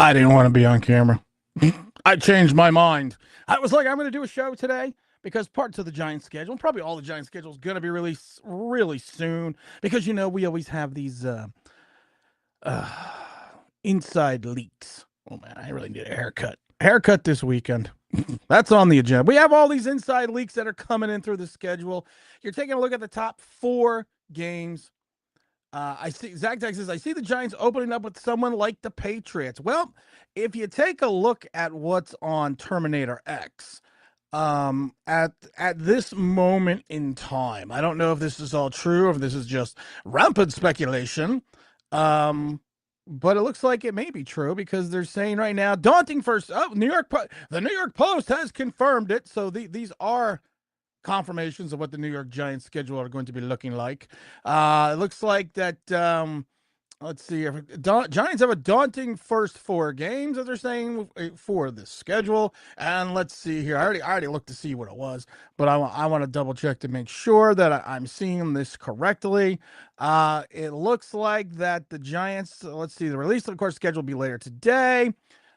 I didn't want to be on camera. I changed my mind. I was like, I'm going to do a show today because parts of the Giants schedule, probably all the Giants schedule, is going to be released really soon because, we always have these uh, inside leaks. Oh, man, I really need a haircut. Haircut this weekend. That's on the agenda. We have all these inside leaks that are coming in through the schedule. You're taking a look at the top 4 games. I see Zach Texas. I see the Giants opening up with someone like the Patriots. Well, if you take a look at what's on Terminator X, at this moment in time, I don't know if this is all true or if this is just rampant speculation. Um, but it looks like it may be true because they're saying right now, daunting first. Oh, the New York Post has confirmed it. So these are confirmations of what the New York Giants schedule are going to be looking like. It looks like that. Let's see. Giants have a daunting first 4 games, as they're saying, for this schedule. And let's see here. I already looked to see what it was, but I want to double check to make sure that I'm seeing this correctly. It looks like that the Giants. Let's see. The release of the course schedule will be later today.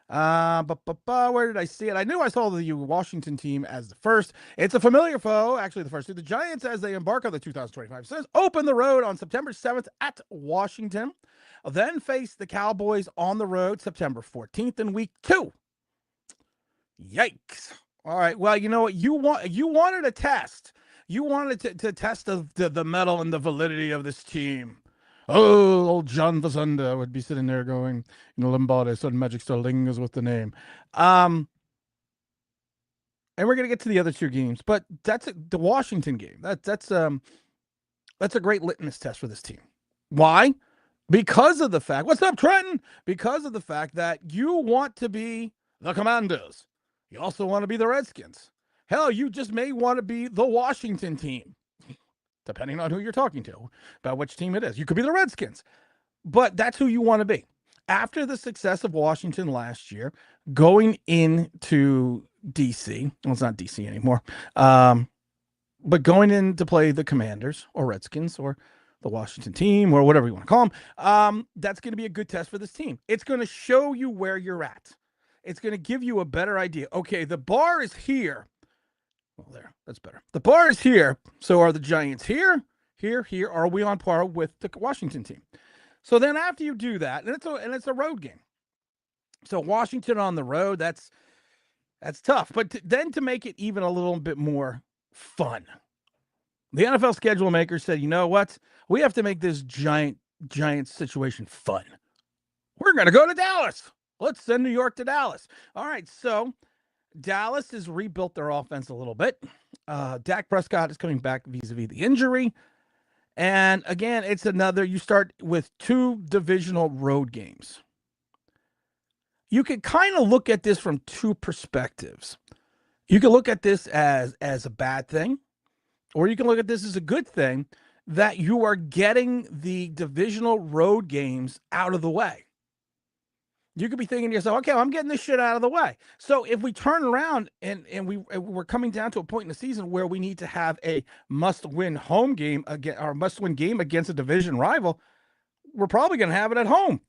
Where did I see it? I knew I saw the Washington team as the first. It's a familiar foe, actually the first two. The Giants, as they embark on the 2025 season, open the road on September 7th at Washington. Then face the Cowboys on the road September 14th in week 2. Yikes. All right. Well, you know what? You wanted a test. You wanted to test the mettle and the validity of this team. Oh, old John Fazenda would be sitting there going, Lombardi, sudden magic still lingers with the name. And we're gonna get to the other 2 games, but that's the Washington game. That's a great litmus test for this team. Why? Because of the fact, what's up, Trenton? Because of the fact that you want to be the Commanders. You also want to be the Redskins. Hell, you just may want to be the Washington team, depending on who you're talking to, about which team it is. You could be the Redskins, but that's who you want to be. After the success of Washington last year, going into DC, well, it's not DC anymore, but going in to play the Commanders or Redskins or the Washington team or whatever you want to call them, that's going to be a good test for this team. It's going to show you where you're at. It's going to give you a better idea. Okay, the bar is here. Well, there, that's better. The bar is here. So are the Giants here? Here? Are we on par with the Washington team? So then after you do that, and it's a road game. So Washington on the road, that's tough. But then to make it even a little bit more fun, the NFL schedule maker said, you know what? We have to make this Giants situation fun. We're going to go to Dallas. Let's send New York to Dallas. All right, so Dallas has rebuilt their offense a little bit. Dak Prescott is coming back vis-a-vis the injury. And again, it's you start with 2 divisional road games. You can kind of look at this from 2 perspectives. You can look at this as a bad thing, or you can look at this as a good thing that you are getting the divisional road games out of the way. You could be thinking to yourself, okay, well, I'm getting this shit out of the way. So if we turn around and we're coming down to a point in the season where we need to have a must-win home game again, or must-win game against a division rival, we're probably going to have it at home.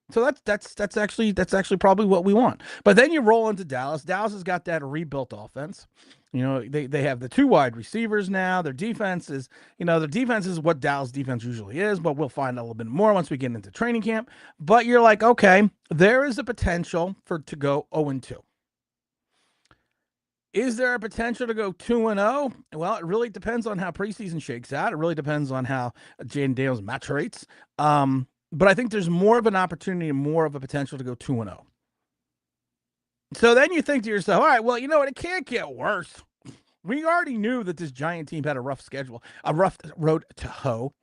So that's actually probably what we want. But then you roll into Dallas. Dallas has got that rebuilt offense. They have the 2 wide receivers now. Their defense is what Dallas defense usually is, but we'll find out a little bit more once we get into training camp. But you're like, okay, there is a potential to go 0-2. Is there a potential to go 2-0? Well, it really depends on how preseason shakes out. It really depends on how Jayden Daniels maturates. But I think there's more of an opportunity and more of a potential to go 2-0. So then you think to yourself, all right, well, you know what? It can't get worse. We already knew that this Giant team had a rough schedule, a rough road to hoe.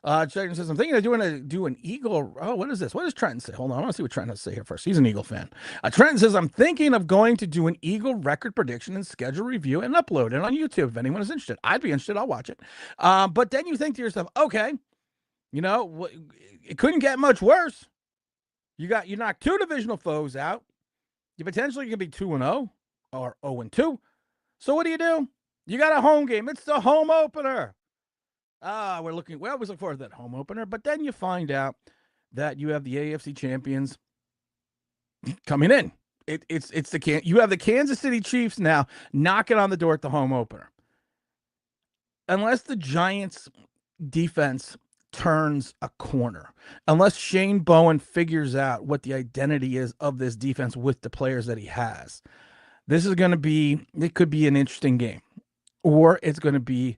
Trenton says, I'm thinking of do an Eagle. Oh, what is this? What does Trenton say? Hold on. I want to see what Trenton has to say here first. He's an Eagle fan. Trenton says, I'm thinking of going to do an Eagle record prediction and schedule review and upload it on YouTube if anyone is interested. I'd be interested. I'll watch it. But then you think to yourself, okay, it couldn't get much worse. You knocked 2 divisional foes out. You potentially could be 2-0 or 0-2. So what do? You got a home game. It's the home opener. We always look forward to that home opener. But then you find out that you have the AFC champions coming in. You have the Kansas City Chiefs now knocking on the door at the home opener. Unless the Giants defense turns a corner, unless Shane Bowen figures out what the identity is of this defense with the players that he has, it could be an interesting game. Or it's going to be,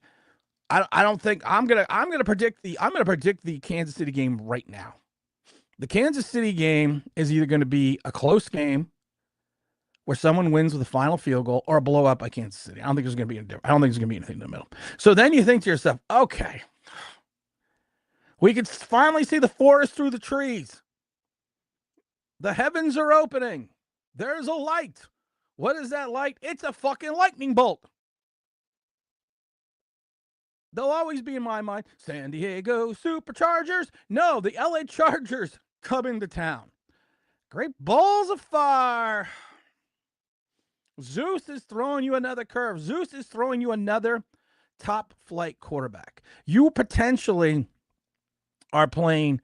I don't think I'm going to predict the Kansas City game right now. The Kansas City game is either going to be a close game where someone wins with a final field goal or a blowout by Kansas City. I don't think there's going to be anything in the middle. So then you think to yourself, okay, we can finally see the forest through the trees. The heavens are opening. There's a light. What is that light? It's a fucking lightning bolt. They'll always be in my mind. San Diego Superchargers. No, the LA Chargers come into town. Great balls of fire. Zeus is throwing you another curve. Zeus is throwing you another top flight quarterback. You potentially are playing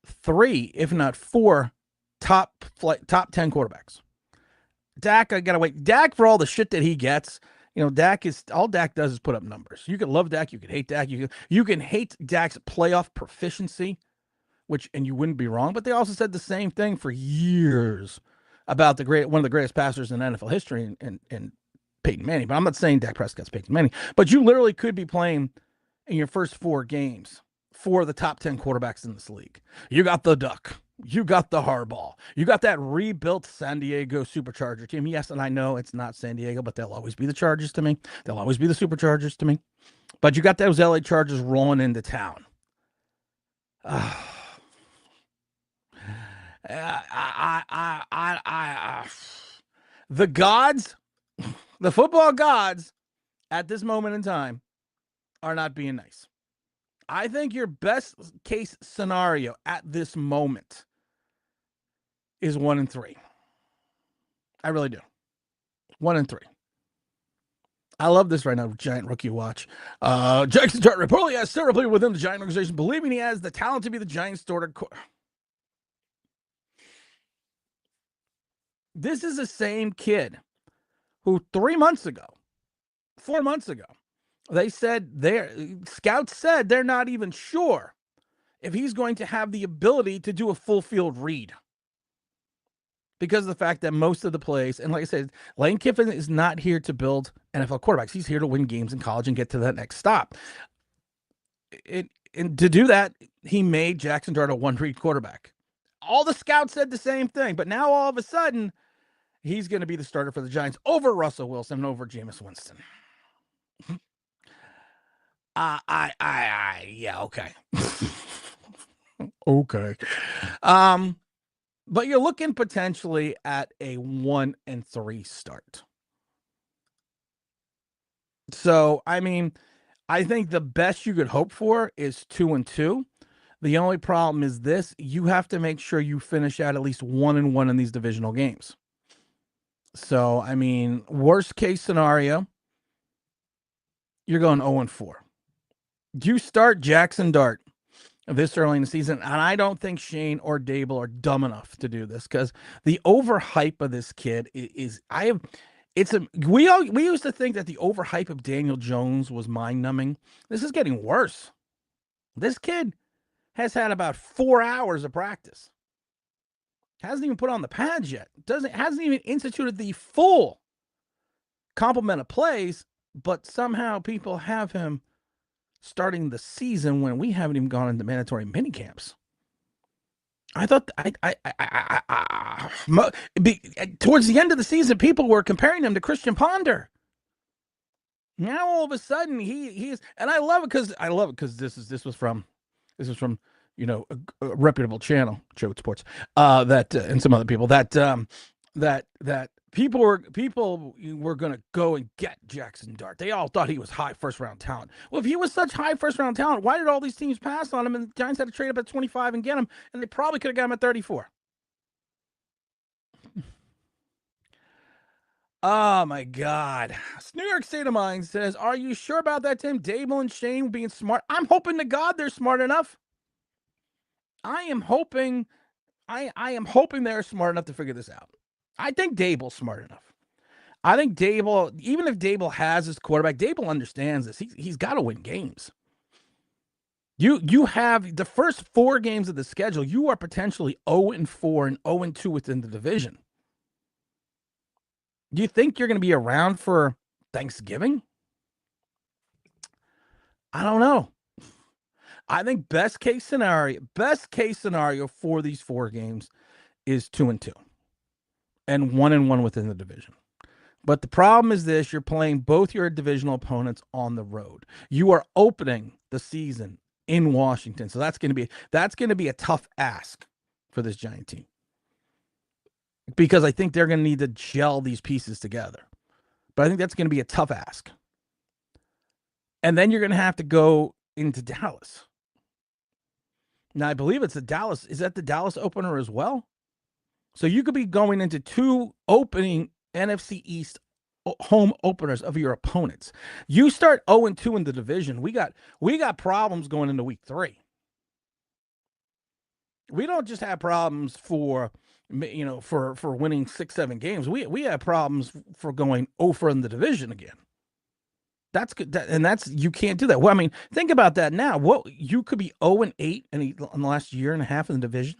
3, if not 4, top 10 quarterbacks. Dak, I gotta wait. Dak, for all the shit that he gets, Dak does is put up numbers. You can love Dak, you can hate Dak, you can hate Dak's playoff proficiency, and you wouldn't be wrong. But they also said the same thing for years about one of the greatest passers in NFL history, and Peyton Manning. But I'm not saying Dak Prescott's Peyton Manning. But you literally could be playing in your first 4 games for the top 10 quarterbacks in this league. You got the Duck. You got the Harbaugh. You got that rebuilt San Diego Supercharger team. Yes, and I know it's not San Diego, but they'll always be the Chargers to me. They'll always be the Superchargers to me. But you got those LA Chargers rolling into town. The gods, the football gods, at this moment in time, are not being nice. I think your best case scenario at this moment is 1-3. I really do. 1-3. I love this right now, Giant Rookie Watch. Jackson Dart reportedly has several players within the Giant organization believing he has the talent to be the Giants' starter. This is the same kid who 4 months ago, scouts said they're not even sure if he's going to have the ability to do a full field read because of the fact that most of the plays, and like I said, Lane Kiffin is not here to build NFL quarterbacks. He's here to win games in college and get to that next stop. And to do that, he made Jackson Dart a one-read quarterback. All the scouts said the same thing, but now all of a sudden, he's going to be the starter for the Giants over Russell Wilson and over Jameis Winston. Yeah, okay. Okay. But you're looking potentially at a 1-3 start. So, I mean, I think the best you could hope for is 2-2. The only problem is this: you have to make sure you finish out at least 1-1 in these divisional games. So, I mean, worst case scenario, you're going 0-4. You start Jackson Dart this early in the season, and I don't think Shane or Dable are dumb enough to do this because the overhype of this kid we used to think that the overhype of Daniel Jones was mind-numbing. This is getting worse. This kid has had about 4 hours of practice. Hasn't even put on the pads yet. Hasn't even instituted the full complement of plays, but somehow people have him starting the season when we haven't even gone into mandatory minicamps. I thought towards the end of the season, people were comparing him to Christian Ponder. Now all of a sudden he is, and I love it because this was from a reputable channel, Joe Sports, and some other people that people were going to go and get Jackson Dart. They all thought he was high first round talent. Well, if he was such high first round talent, why did all these teams pass on him and the Giants had to trade up at 25 and get him, and they probably could have got him at 34? Oh my God. New York State of Mind says, are you sure about that, Tim? Dable and Shane being smart? I'm hoping to God they're smart enough. I am hoping I am hoping they're smart enough to figure this out. I think Daboll's smart enough. I think Daboll, even if Daboll has his quarterback, Daboll understands this. He's got to win games. You have the first 4 games of the schedule. You are potentially 0-4 and 0-2 within the division. Do you think you're going to be around for Thanksgiving? I don't know. I think best case scenario for these 4 games is 2-2 and 1-1 within the division. But the problem is this: you're playing both your divisional opponents on the road. You are opening the season in Washington, so that's going to be a tough ask for this Giant team, because I think they're going to need to gel these pieces together. But I think that's going to be a tough ask. And then you're going to have to go into Dallas. Now, I believe it's the Dallas. Is that the Dallas opener as well? So you could be going into 2 opening NFC East home openers of your opponents. You start 0-2 in the division. We got problems going into week 3. We don't just have problems for winning 6-7 games. We have problems for going over in the division again. That's good, and that's you can't do that. Well, I mean, think about that now. What you could be 0-8 in the last year and a half in the division.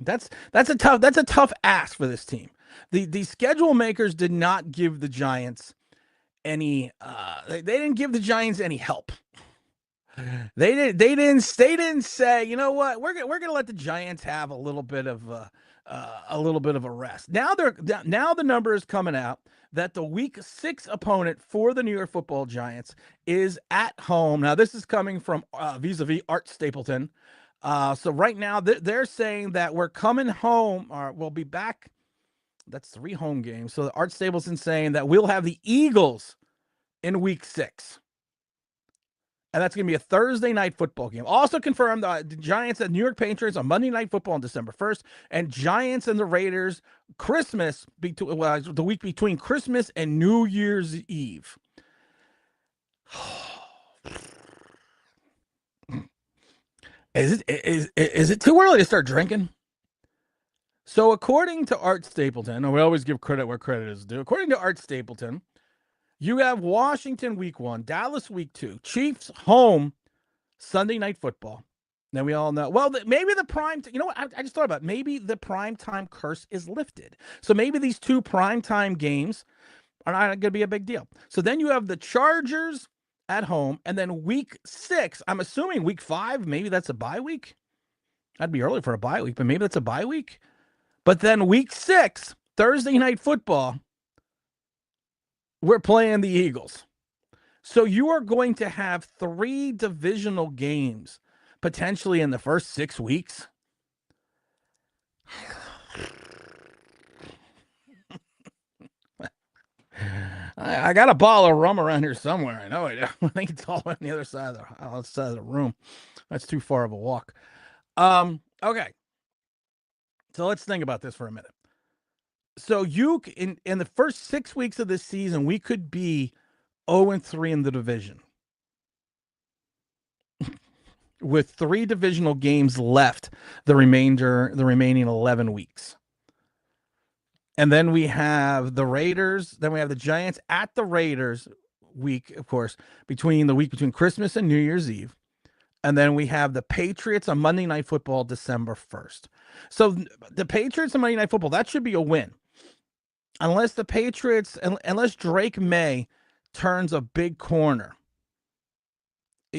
That's a tough ask for this team. The schedule makers did not give the Giants any. They didn't give the Giants any help. They didn't say, you know what, we're gonna let the Giants have a little bit of a rest. Now the number is coming out that the week 6 opponent for the New York Football Giants is at home. Now this is coming from vis-a-vis Art Stapleton. So right now they're saying that we're coming home, or we'll be back. That's 3 home games. So Art Stapleton saying that we'll have the Eagles in week 6. And that's going to be a Thursday night football game. Also confirmed the Giants at New York Patriots on Monday Night Football on December 1st. And Giants and the Raiders the week between Christmas and New Year's Eve. Is it too early to start drinking? So according to Art Stapleton, and we always give credit where credit is due. According to Art Stapleton, you have Washington week 1, Dallas week 2, Chiefs home Sunday Night Football. Now we all know. Well, maybe the prime. You know what? I just thought about it. Maybe the prime time curse is lifted. So maybe these 2 prime time games are not going to be a big deal. So then you have the Chargers at home, and then week 6. I'm assuming week 5. Maybe that's a bye week. That'd be early for a bye week, but maybe that's a bye week. But then week 6, Thursday Night Football, we're playing the Eagles. So you are going to have 3 divisional games potentially in the first 6 weeks. I got a bottle of rum around here somewhere. I know I do. I think it's all on the other side of the room. That's too far of a walk. Okay. So let's think about this for a minute. So you in the first 6 weeks of this season, we could be 0-3 in the division with 3 divisional games left the remaining 11 weeks. And then we have the Raiders, then we have the Giants at the Raiders week, of course, between Christmas and New Year's Eve. And then we have the Patriots on Monday Night Football December 1st. So the Patriots on Monday Night Football, that should be a win. Unless Drake May turns a big corner.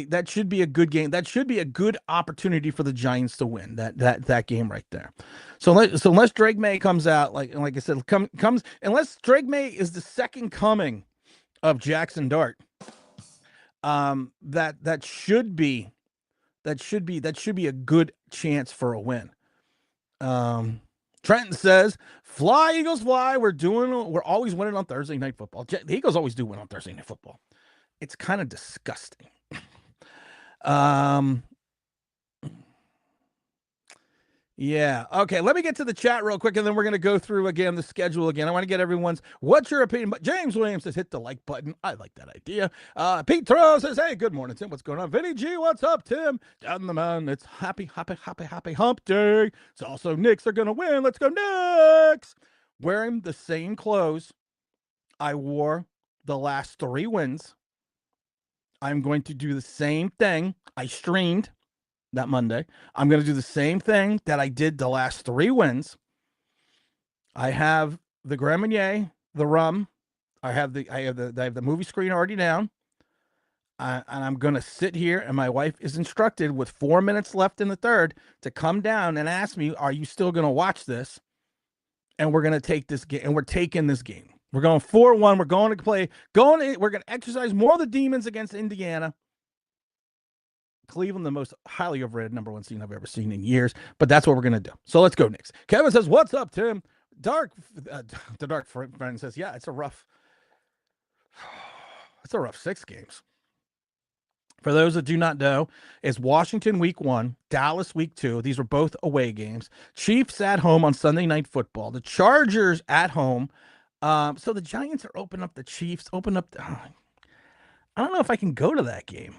That should be a good game. That should be a good opportunity for the Giants to win that game right there. So unless Drake May comes out, like I said, unless Drake May is the second coming of Jackson Dart, that should be a good chance for a win. Trenton says, "Fly Eagles, fly! We're always winning on Thursday Night Football. The Eagles always do win on Thursday Night Football. It's kind of disgusting." Yeah. Okay. Let me get to the chat real quick, and then we're going to go through again the schedule again. I want to get everyone's what's your opinion. But James Williams says hit the like button. I like that idea. Pete Throw says, hey, good morning, Tim. What's going on? Vinny G, what's up, Tim? Down the man. It's happy hump day. It's also Knicks are going to win. Let's go Knicks. Wearing the same clothes I wore the last 3 wins. I'm going to do the same thing. I streamed that Monday. I'm going to do the same thing that I did the last 3 wins. I have the Grand Marnier, the rum. I have the movie screen already down. And I'm going to sit here, and my wife is instructed with 4 minutes left in the third to come down and ask me, are you still going to watch this? And we're going to take this game, and we're taking this game. We're going 4-1. We're going to play, we're going to exercise more of the demons against Indiana. Cleveland, the most highly overrated number 1 seed I've ever seen in years, but that's what we're going to do. So let's go, Knicks. Kevin says, what's up, Tim? The dark friend says, yeah, it's a rough 6 games. For those that do not know, it's Washington week 1, Dallas week 2. These were both away games. Chiefs at home on Sunday Night Football. The Chargers at home. So the Giants are open up the Chiefs. I don't know if I can go to that game.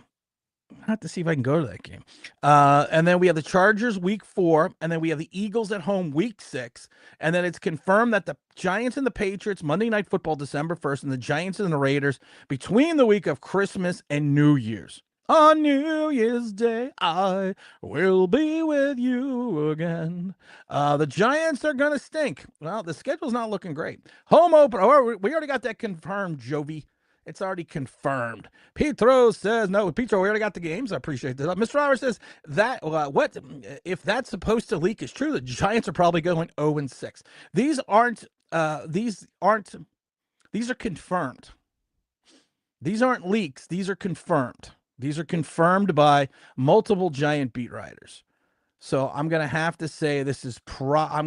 I have to see if I can go to that game. And then we have the Chargers week 4, and then we have the Eagles at home week 6. And then it's confirmed that the Giants and the Patriots, Monday Night Football, December 1st, and the Giants and the Raiders between the week of Christmas and New Year's. On New Year's Day, I will be with you again. The Giants are going to stink. Well, the schedule's not looking great. Home opener. We already got that confirmed, Jovi. It's already confirmed. Petro says, no, Petro, we already got the games. I appreciate that. Mr. Flowers says, that what if that's supposed to leak is true, the Giants are probably going 0-6. These are confirmed. These aren't leaks. These are confirmed. These are confirmed by multiple Giant beat writers. So I'm going to have to say I'm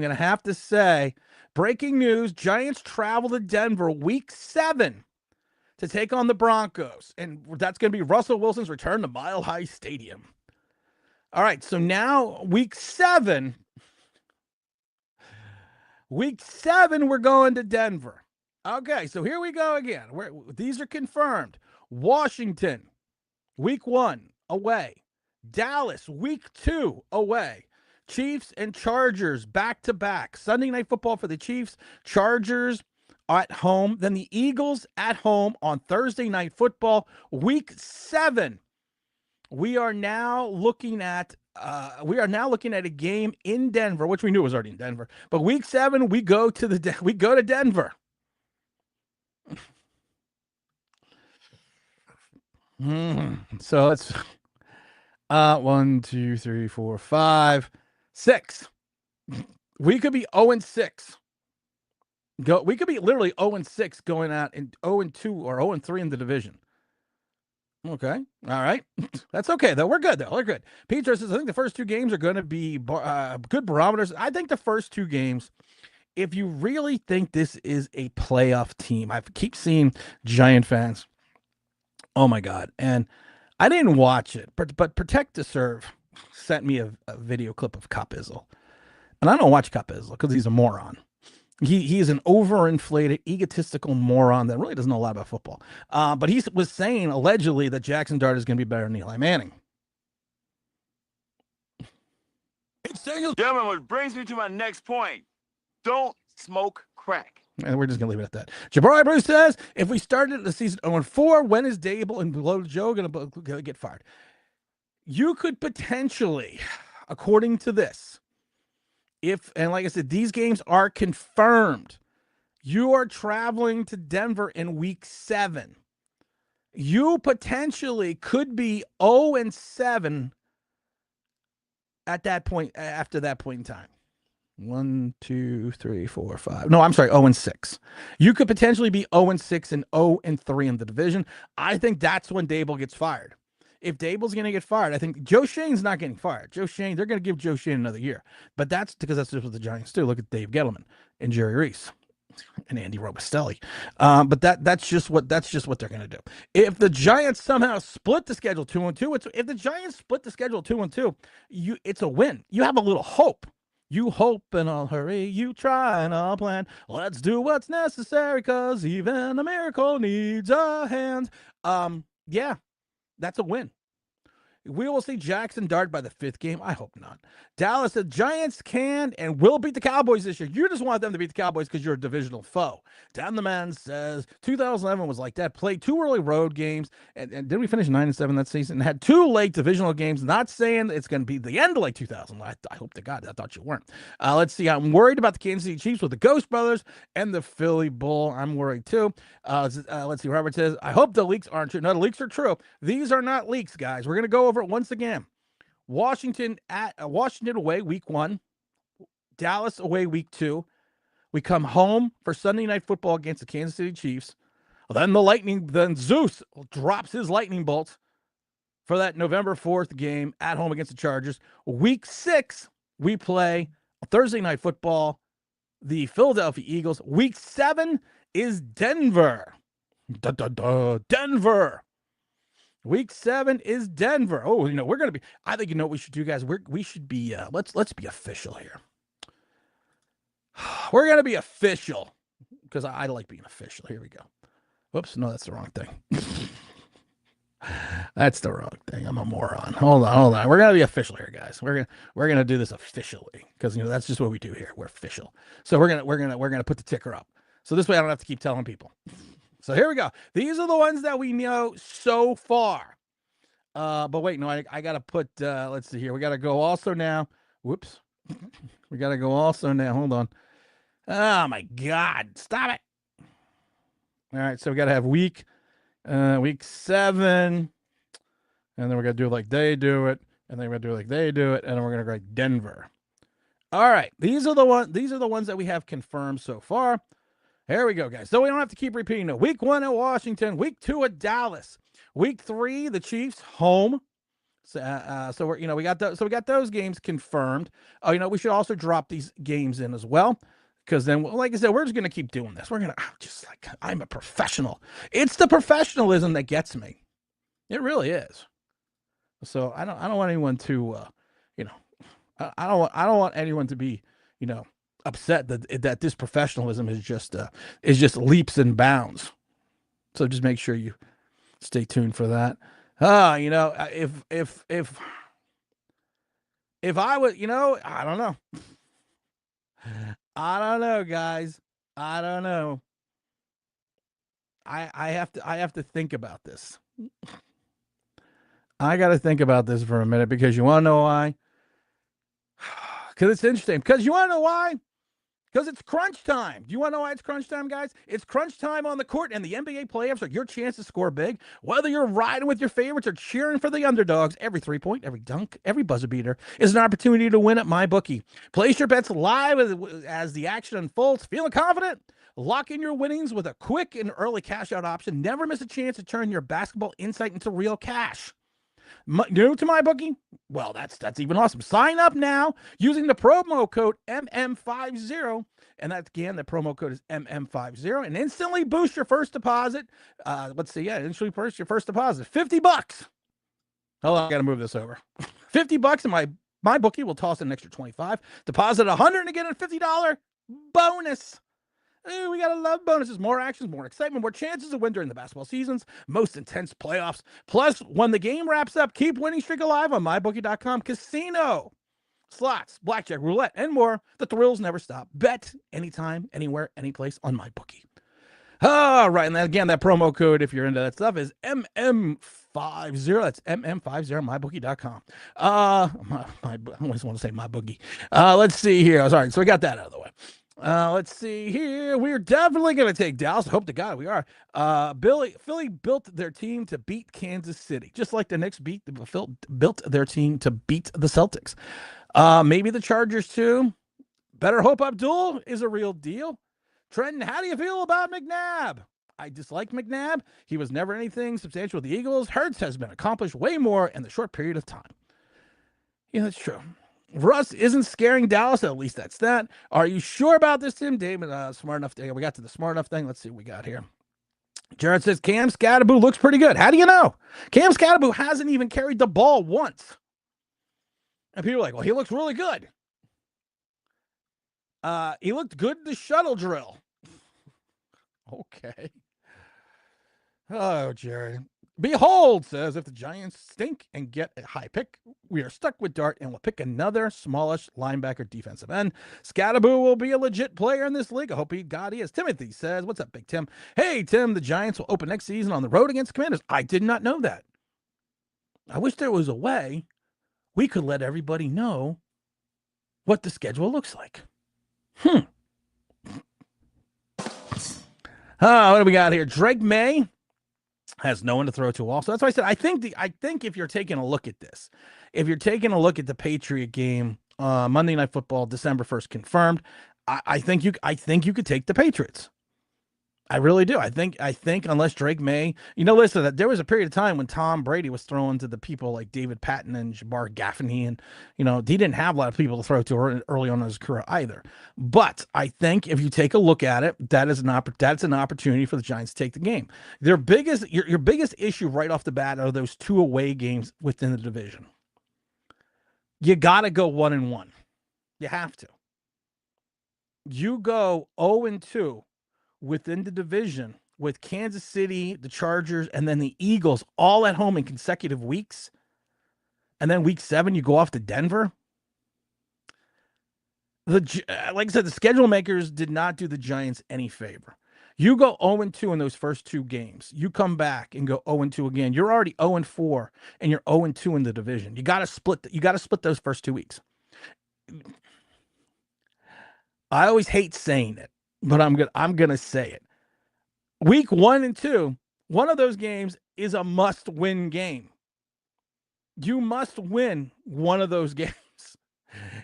going to have to say breaking news, Giants travel to Denver week 7 to take on the Broncos. And that's going to be Russell Wilson's return to Mile High Stadium. All right, so now week 7, we're going to Denver. Okay, so here we go again. These are confirmed. Washington, week 1, away. Dallas, week 2, away. Chiefs and Chargers, back-to-back. Sunday Night Football for the Chiefs. Chargers at home. Then the Eagles at home on Thursday Night Football. Week 7, we are now looking at a game in Denver, which we knew was already in Denver. But week 7, we go to Denver. So it's 1, 2, 3, 4, 5, 6. We could be 0-6. We could be literally 0-6 going out and 0-2 or 0-3 in the division. Okay. All right. That's okay, though. We're good, though. We're good. Peter says, I think the first 2 games are going to be good barometers. I think the first 2 games, if you really think this is a playoff team, I keep seeing Giant fans. Oh, my God. And I didn't watch it, but Protect to Serve sent me a video clip of Cop Izzle. And I don't watch Cop Izzle because he's a moron. He is an overinflated, egotistical moron that really doesn't know a lot about football. But he was saying, allegedly, that Jackson Dart is going to be better than Eli Manning. Gentlemen, which brings me to my next point. Don't smoke crack. And we're just going to leave it at that. Jabari Bruce says, if we started the season 0-4, when is Dable and Below Joe going to get fired? You could potentially, according to this, and like I said, these games are confirmed. You are traveling to Denver in week 7. You potentially could be 0-7 at that point, after that point in time. 1, 2, 3, 4, 5. No, I'm sorry, 0-6. You could potentially be 0-6 and 0-3 in the division. I think that's when Dable gets fired. If Dable's going to get fired, I think Joe Shane's not getting fired. Joe Shane, they're going to give Joe Shane another year. But that's because that's just what the Giants do. Look at Dave Gettleman and Jerry Reese and Andy Robustelli. But that's just what they're going to do. If the Giants somehow split the schedule 2-2, if the Giants split the schedule 2-2, it's a win. You have a little hope. You hope and I'll hurry, you try and I'll plan. Let's do what's necessary, cause even a miracle needs a hand. Yeah, that's a win. We will see Jackson Dart by the 5th game. I hope not. Dallas, the Giants can and will beat the Cowboys this year. You just want them to beat the Cowboys because you're a divisional foe. Dan the Man says 2011 was like that. Played 2 early road games. And did we finish 9-7 that season? Had 2 late divisional games. Not saying it's going to be the end of like 2000. I hope to God. I thought you weren't. Let's see. I'm worried about the Kansas City Chiefs with the Ghost Brothers and the Philly Bull. I'm worried too. Let's see. Robert says, I hope the leaks aren't true. No, the leaks are true. These are not leaks, guys. We're going to go over it once again. Washington away week 1, Dallas away week 2. We come home for Sunday Night Football against the Kansas City Chiefs. Then Zeus drops his lightning bolt for that November 4th game at home against the Chargers. Week 6, we play Thursday Night Football, the Philadelphia Eagles. Week 7 is Denver. Denver. Week 7 is Denver. Oh, we're going to be, I think what we should do, guys. We should be, let's be official here. We're going to be official because I like being official. Here we go. Whoops. No, that's the wrong thing. That's the wrong thing. I'm a moron. Hold on. We're going to be official here, guys. We're going to do this officially because, that's just what we do here. We're official. So we're going to put the ticker up. So this way I don't have to keep telling people. So here we go. These are the ones that we know so far. But wait, no, I got to put, let's see here. We got to go also now. Whoops. We got to go also now. Hold on. Oh, my God. Stop it. All right. So we got to have week 7. And then we're going to do it like they do it. And then we're going to do it like they do it. And then we're going to go like Denver. All right. These are the ones that we have confirmed so far. Here we go, guys. So we don't have to keep repeating it. Week 1 at Washington. Week 2 at Dallas. Week 3, the Chiefs home. So we're, we got those. So we got those games confirmed. We should also drop these games in as well, because then, like I said, we're just gonna keep doing this. We're gonna I'm a professional. It's the professionalism that gets me. It really is. So I don't want anyone to, I don't want anyone to be, upset that this professionalism is just leaps and bounds. So just make sure you stay tuned for that. If I would, I don't know. I don't know, guys. I don't know. I have to think about this. I got to think about this for a minute, because you want to know why? Because it's interesting. Because you want to know why? Because it's crunch time. Do you want to know why it's crunch time, guys? It's crunch time on the court, and the NBA playoffs are your chance to score big. Whether you're riding with your favorites or cheering for the underdogs, every 3-point, every dunk, every buzzer beater is an opportunity to win at MyBookie. Place your bets live as the action unfolds. Feeling confident? Lock in your winnings with a quick and early cash out option. Never miss a chance to turn your basketball insight into real cash. New to MyBookie? Well, that's even awesome. Sign up now using the promo code MM50, and that's, again, the promo code is MM50, and instantly boost your first deposit. Instantly boost your first deposit. $50. Hold on, I got to move this over. $50, and MyBookie will toss in an extra $25. Deposit $100 and get a $50 bonus. We got to love bonuses. More actions, more excitement, more chances to win during the basketball seasons, most intense playoffs. Plus, when the game wraps up, keep winning streak alive on MyBookie.com. Casino, slots, blackjack, roulette, and more. The thrills never stop. Bet anytime, anywhere, anyplace on MyBookie. All right, and then again, that promo code, if you're into that stuff, is MM50. That's MM50, MyBookie.com. I always want to say MyBookie. Let's see here. Sorry, so we got that out of the way. Let's see here. We're definitely going to take Dallas. I hope to God we are. Philly built their team to beat Kansas City, just like the Knicks built their team to beat the Celtics. Maybe the Chargers too. Better hope Abdul is a real deal. Trenton, how do you feel about McNabb? I dislike McNabb. He was never anything substantial with the Eagles. Hurts has been accomplished way more in the short period of time. Yeah, that's true. Russ isn't scaring Dallas. At least that's that. Are you sure about this, Tim? David, smart enough. We got to the smart enough thing. Let's see what we got here. Jared says Cam Scatterboo looks pretty good. How do you know? Cam Scatterboo hasn't even carried the ball once. And people are like, well, he looks really good. He looked good in the shuttle drill. Okay. Oh, Jared. Behold, says, if the Giants stink and get a high pick, we are stuck with Dart and we'll pick another smallish linebacker defensive end. Scatterboo will be a legit player in this league. I hope he is. Timothy says, what's up, Big Tim? Hey, Tim, the Giants will open next season on the road against Commanders. I did not know that. I wish there was a way we could let everybody know what the schedule looks like. What do we got here? Drake May has no one to throw to also. That's why I said I think if you're taking a look at this, if you're taking a look at the Patriot game, Monday Night Football, December 1st confirmed, I think you could take the Patriots. I really do. I think unless Drake May, listen, that there was a period of time when Tom Brady was throwing to the people like David Patton and Jabbar Gaffney, and he didn't have a lot of people to throw to early on in his career either. But I think if you take a look at it, that's an opportunity for the Giants to take the game. Their biggest your biggest issue right off the bat are those 2 away games within the division. You got to go 1-1. You have to. You go 0-2 within the division with Kansas City, the Chargers, and then the Eagles all at home in consecutive weeks. And then week 7, you go off to Denver. Like I said, the schedule makers did not do the Giants any favor. You go 0-2 in those first 2 games. You come back and go 0-2 again. You're already 0-4 and you're 0-2 in the division. You got to split those first 2 weeks. I always hate saying it, but I'm gonna say it. Week 1 and 2, one of those games is a must-win game. You must win one of those games.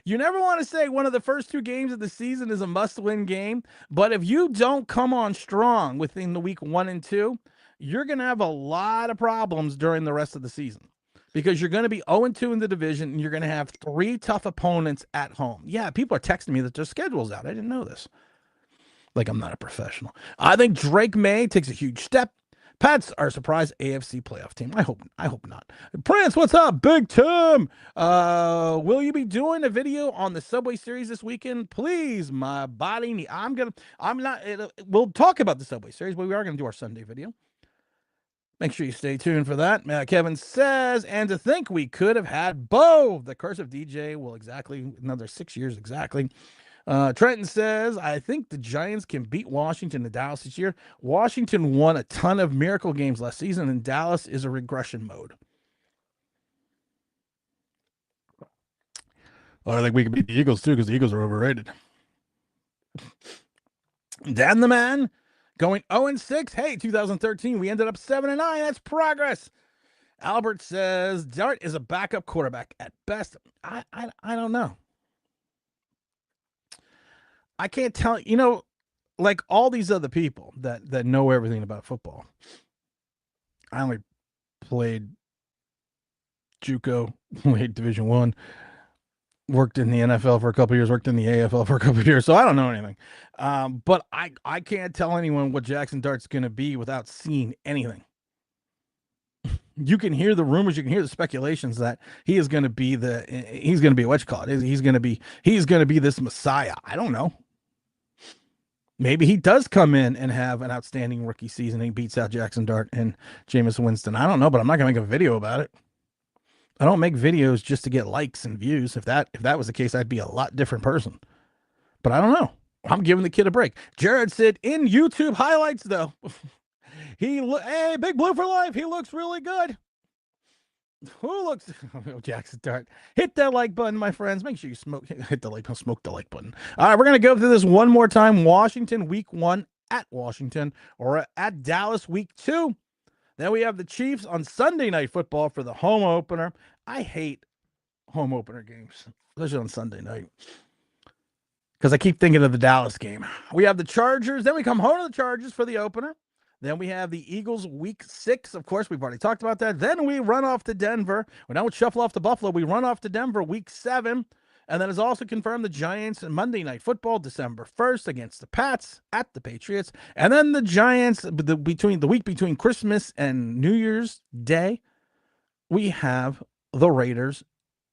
You never want to say one of the first 2 games of the season is a must-win game, but if you don't come on strong within the week 1 and 2, you're gonna have a lot of problems during the rest of the season. Because you're going to be 0-2 in the division, and you're going to have 3 tough opponents at home. Yeah, people are texting me that their schedule's out. I didn't know this. Like I'm not a professional. I think Drake May takes a huge step. Pats are a surprise AFC playoff team. I hope not. Prince, what's up? Big Tim. Will you be doing a video on the Subway Series this weekend? Please, my body. We'll talk about the Subway Series, but we are going to do our Sunday video. Make sure you stay tuned for that. Kevin says, and to think we could have had Bo. The curse of DJ will exactly another 6 years exactly. Trenton says, I think the Giants can beat Washington and Dallas this year. Washington won a ton of miracle games last season, and Dallas is a regression mode. Well, I think we can beat the Eagles too, because the Eagles are overrated. Dan the man. Going 0-6. Hey, 2013, we ended up 7-9. That's progress. Albert says Dart is a backup quarterback at best. I don't know. I can't tell. Like all these other people that know everything about football. I only played JUCO, played Division 1. Worked in the NFL for a couple of years, worked in the AFL for a couple of years, so I don't know anything. But I can't tell anyone what Jackson Dart's going to be without seeing anything. You can hear the rumors, you can hear the speculations that he's going to be what you call it. He's going to be this messiah. I don't know. Maybe he does come in and have an outstanding rookie season. And he beats out Jackson Dart and Jameis Winston. I don't know, but I'm not going to make a video about it. I don't make videos just to get likes and views. If that was the case, I'd be a lot different person. But I don't know. I'm giving the kid a break. Jared said in YouTube highlights though, hey, Big Blue for life. He looks really good. Who looks? Oh, Jackson Dart. Hit that like button, my friends. Make sure you hit the like button. Smoke the like button. All right, we're gonna go through this one more time. Washington week 1 at Washington, or at Dallas week 2. Then we have the Chiefs on Sunday Night Football for the home opener. I hate home opener games, especially on Sunday night, because I keep thinking of the Dallas game. We have the Chargers. Then we come home to the Chargers for the opener. Then we have the Eagles week 6. Of course, we've already talked about that. Then we run off to Denver. We don't shuffle off to Buffalo. We run off to Denver week 7. And then it's also confirmed the Giants and Monday Night Football, December 1st against the Pats at the Patriots. And then the Giants, the week between Christmas and New Year's Day, we have the Raiders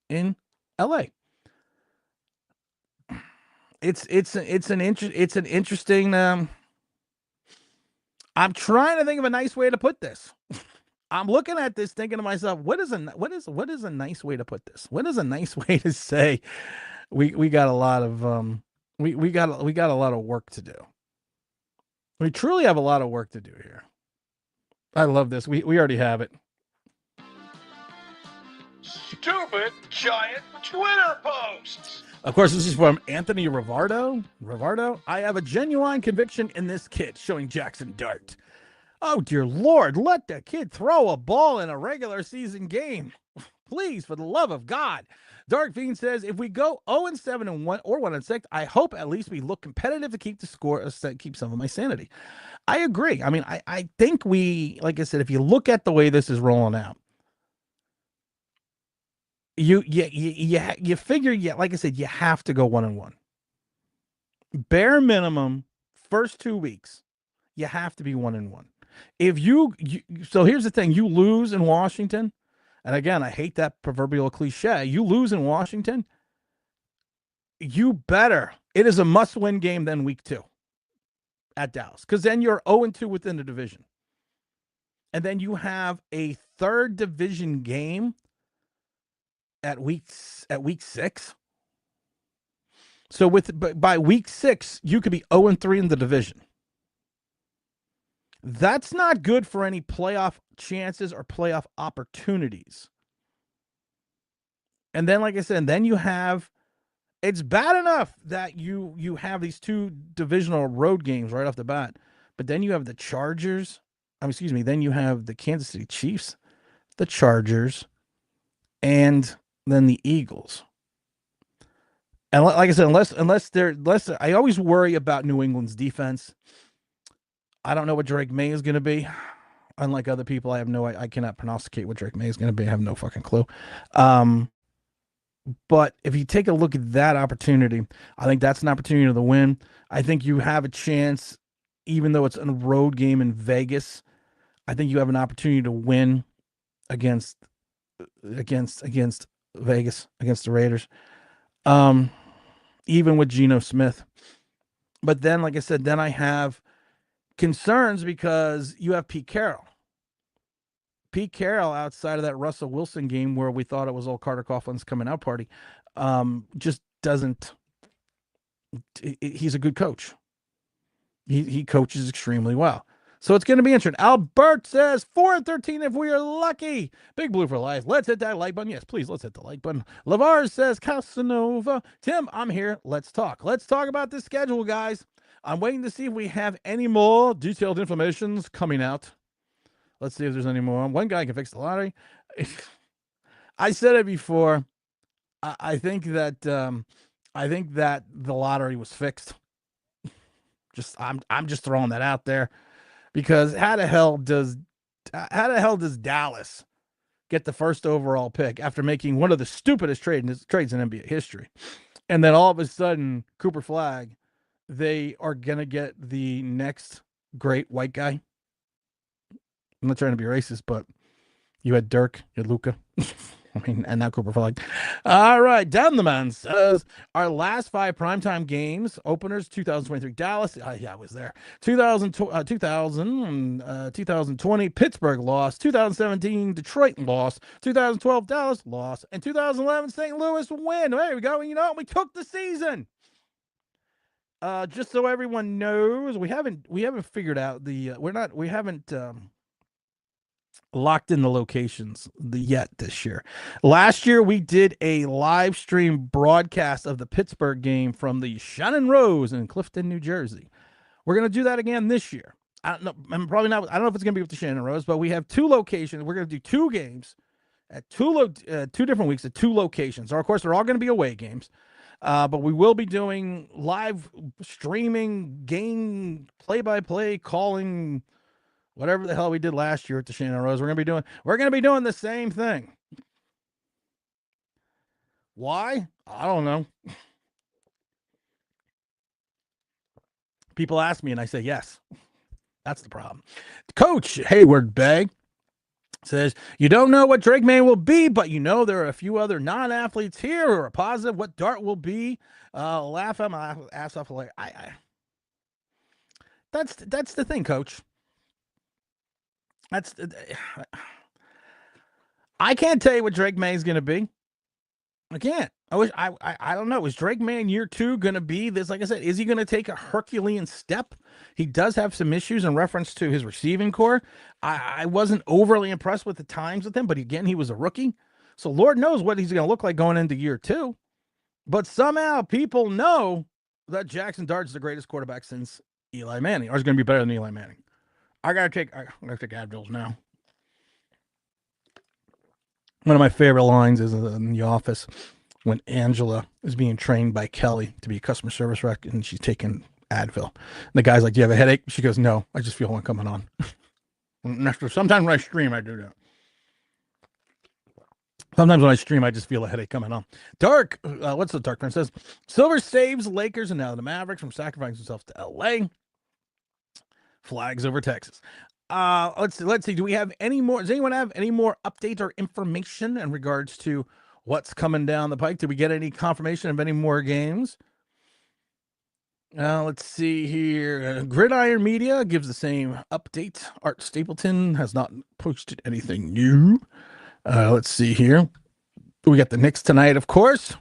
in LA. it's an interesting. I'm trying to think of a nice way to put this. I'm looking at this, thinking to myself, what is a nice way to put this? What is a nice way to say we got a lot of we got a lot of work to do. We truly have a lot of work to do here. I love this. We already have it. Stupid giant Twitter posts. Of course, this is from Anthony Rivardo. Rivardo, I have a genuine conviction in this kid, showing Jackson Dart. Oh, dear Lord, let the kid throw a ball in a regular season game. Please, for the love of God. Dark Fiend says, if we go 0-7 and 1 or 1-6, I hope at least we look competitive to keep the score, keep some of my sanity. I agree. I mean, I think we, like I said, if you look at the way this is rolling out, you figure, like I said, you have to go 1-1. Bare minimum, first 2 weeks, you have to be 1-1. If so here's the thing, you lose in Washington, and again, I hate that proverbial cliche. You lose in Washington, you better. It is a must-win game then week 2 at Dallas, because then you're 0-2 within the division. And then you have a third division game at week 6. So by week 6, you could be 0-3 in the division. That's not good for any playoff chances or playoff opportunities. And then, like I said, then you have, it's bad enough that you have these 2 divisional road games right off the bat, but then you have the Chargers. Then you have the Kansas City Chiefs, the Chargers, and then the Eagles. And like I said, unless I always worry about New England's defense. I don't know what Drake May is going to be. Unlike other people, I cannot prognosticate what Drake May is going to be. I have no fucking clue. But if you take a look at that opportunity, I think that's an opportunity to win. I think you have a chance, even though it's a road game in Vegas. I think you have an opportunity to win against Vegas, against the Raiders. Even with Geno Smith. But then, like I said, then I have concerns because you have Pete Carroll. Pete Carroll, outside of that Russell Wilson game where we thought it was all Carter Coughlin's coming out party, just doesn't. He's a good coach. He coaches extremely well. So it's going to be interesting. Albert says 4-13 if we are lucky. Big Blue for life. Let's hit that like button. Yes, please, let's hit the like button. LeVar says Casanova. Tim, I'm here. Let's talk. Let's talk about this schedule, guys. I'm waiting to see if we have any more detailed informations coming out. Let's see if there's any more. One guy can fix the lottery. I said it before. I think that the lottery was fixed. I'm just throwing that out there. Because how the hell does Dallas get the first overall pick after making one of the stupidest trades in NBA history? And then all of a sudden, Cooper Flagg, they are going to get the next great white guy. I'm not trying to be racist, but you had Dirk, you had Luka. And now Cooper Flagg. All right, Down the Man says, our last 5 primetime games, openers, 2023 Dallas. Yeah, I was there. 2020, Pittsburgh lost. 2017, Detroit lost. 2012, Dallas lost. And 2011, St. Louis win. There we go. And you know what? We took the season. Just so everyone knows, we haven't figured out we haven't locked in the locations yet this year. Last year, we did a live stream broadcast of the Pittsburgh game from the Shannon Rose in Clifton, New Jersey. We're going to do that again this year. I don't know. I'm probably not. I don't know if it's going to be with the Shannon Rose, but we have 2 locations. We're going to do 2 games at 2 different weeks at 2 locations. Or, of course, they're all going to be away games. But we will be doing live streaming, game play-by-play, calling, whatever the hell we did last year at the Shannon Rose. We're going to be doing the same thing. Why? I don't know. People ask me and I say yes. That's the problem. Coach Hayward Bay. Says, you don't know what Drake May will be, but you know there are a few other non-athletes here who are positive what Dart will be. Laugh at my ass off. Like, that's the thing, Coach. I can't tell you what Drake May is going to be. I can't. I don't know. Is Drake May in year 2 going to be this? Like I said, is he going to take a Herculean step? He does have some issues in reference to his receiving core. I wasn't overly impressed with the times with him, but again, he was a rookie. So Lord knows what he's going to look like going into year 2. But somehow people know that Jackson Dart's the greatest quarterback since Eli Manning, or is going to be better than Eli Manning. I gotta take Advils now. One of my favorite lines is in The Office when Angela is being trained by Kelly to be a customer service rep, and she's taking Advil. And the guy's like, "Do you have a headache?" She goes, "No, I just feel one coming on." Sometimes when I stream, I do that. Sometimes when I stream, I just feel a headache coming on. Dark, what's the Dark friend says? Silver saves Lakers and now the Mavericks from sacrificing himself to LA. Flags over Texas. Let's see. Do we have any more? Does anyone have any more updates or information in regards to what's coming down the pike? Did we get any confirmation of any more games? Let's see here. Gridiron Media gives the same update. Art Stapleton has not posted anything new. Let's see here. We got the Knicks tonight, of course.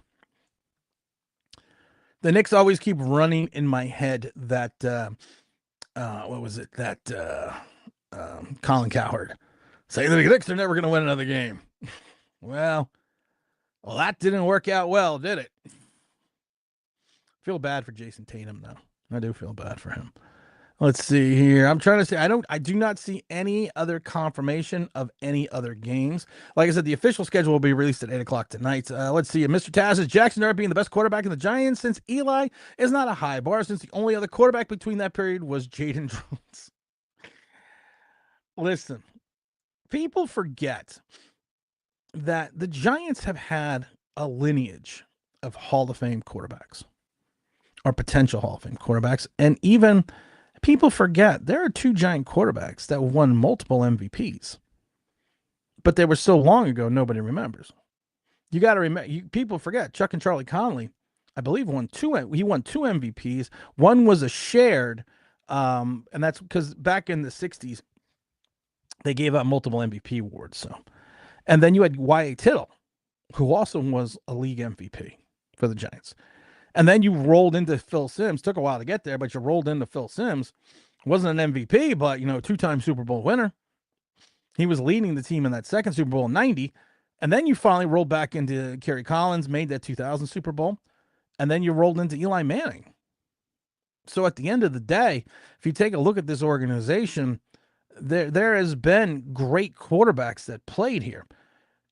The Knicks always keep running in my head that what was it? That Colin Cowherd saying the Knicks are never going to win another game. well, that didn't work out well, did it? Feel bad for Jason Tatum, though. I do feel bad for him. Let's see here. I'm trying to say I do not see any other confirmation of any other games. Like I said, the official schedule will be released at 8:00 tonight. Let's see. Mr. Taz is Jackson Dart being the best quarterback in the Giants since Eli is not a high bar, since the only other quarterback between that period was Jaden Jones. Listen, people forget that the Giants have had a lineage of Hall of Fame quarterbacks or potential Hall of Fame quarterbacks, and even people forget there are 2 Giant quarterbacks that won multiple MVPs, but they were so long ago nobody remembers. You got to remember. People forget Chuck and Charlie Conley, I believe, won 2. He won 2 MVPs. One was a shared, and that's because back in the '60s they gave out multiple MVP awards. So, and then you had Y.A. Tittle, who also was a league MVP for the Giants. And then you rolled into Phil Simms. Took a while to get there, but you rolled into Phil Simms. Wasn't an MVP, but 2-time Super Bowl winner. He was leading the team in that second Super Bowl in '90. And then you finally rolled back into Kerry Collins, made that 2000 Super Bowl. And then you rolled into Eli Manning. So at the end of the day, if you take a look at this organization, there has been great quarterbacks that played here.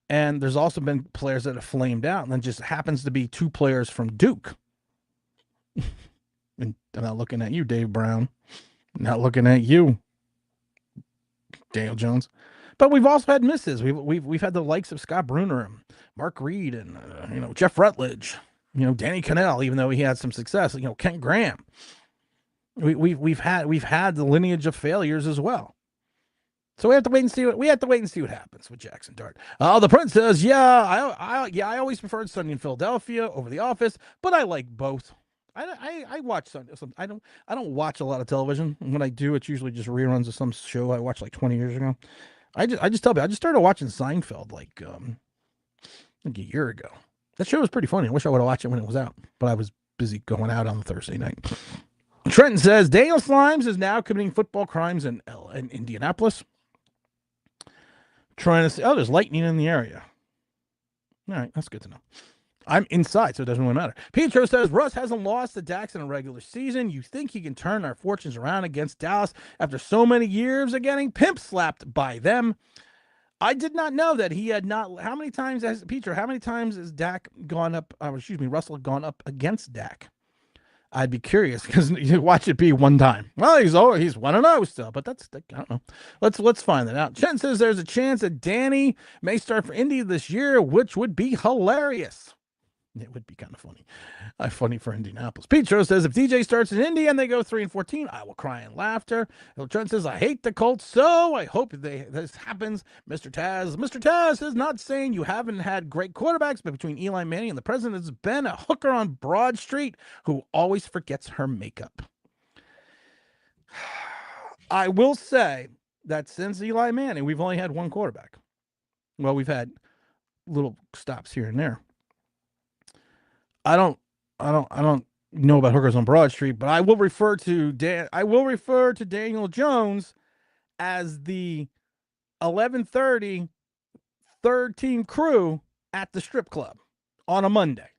And there's also been players that have flamed out. And then just happens to be 2 players from Duke. And I'm not looking at you, Dave Brown. I'm not looking at you, Daniel Jones. But we've also had misses. We've had the likes of Scott Bruner and Mark Reed and Jeff Rutledge, Danny Cannell, even though he had some success. Kent Graham. We've had the lineage of failures as well. So we have to wait and see what happens with Jackson Dart. The Prince says, I always preferred Sunday in Philadelphia over The Office, but I like both. I watch some. I don't watch a lot of television. When I do, it's usually just reruns of some show I watched like 20 years ago. I just tell you, I just started watching Seinfeld like a year ago. That show was pretty funny. I wish I would have watched it when it was out, but I was busy going out on Thursday night. Trenton says Daniel Slimes is now committing football crimes in Indianapolis. Trying to say, there's lightning in the area. All right, that's good to know. I'm inside, so it doesn't really matter. Petro says Russ hasn't lost to Dax in a regular season. You think he can turn our fortunes around against Dallas after so many years of getting pimp slapped by them? I did not know that he had not. How many times has Dak gone up? Russell gone up against Dak? I'd be curious because you watch it be one time. Well, he's 1-0 still, but I don't know. Let's find that out. Chen says there's a chance that Danny may start for Indy this year, which would be hilarious. It would be kind of funny. Funny for Indianapolis. Petro says, if DJ starts in Indy and they go 3-14, I will cry in laughter. Trent says, I hate the Colts, so I hope this happens. Mr. Taz is not saying you haven't had great quarterbacks, but between Eli Manning and the president has been a hooker on Broad Street who always forgets her makeup. I will say that since Eli Manning, we've only had one quarterback. Well, we've had little stops here and there. I don't know about hookers on Broad Street, but I will refer to Daniel Jones as the 11:30 third team crew at the strip club on a Monday.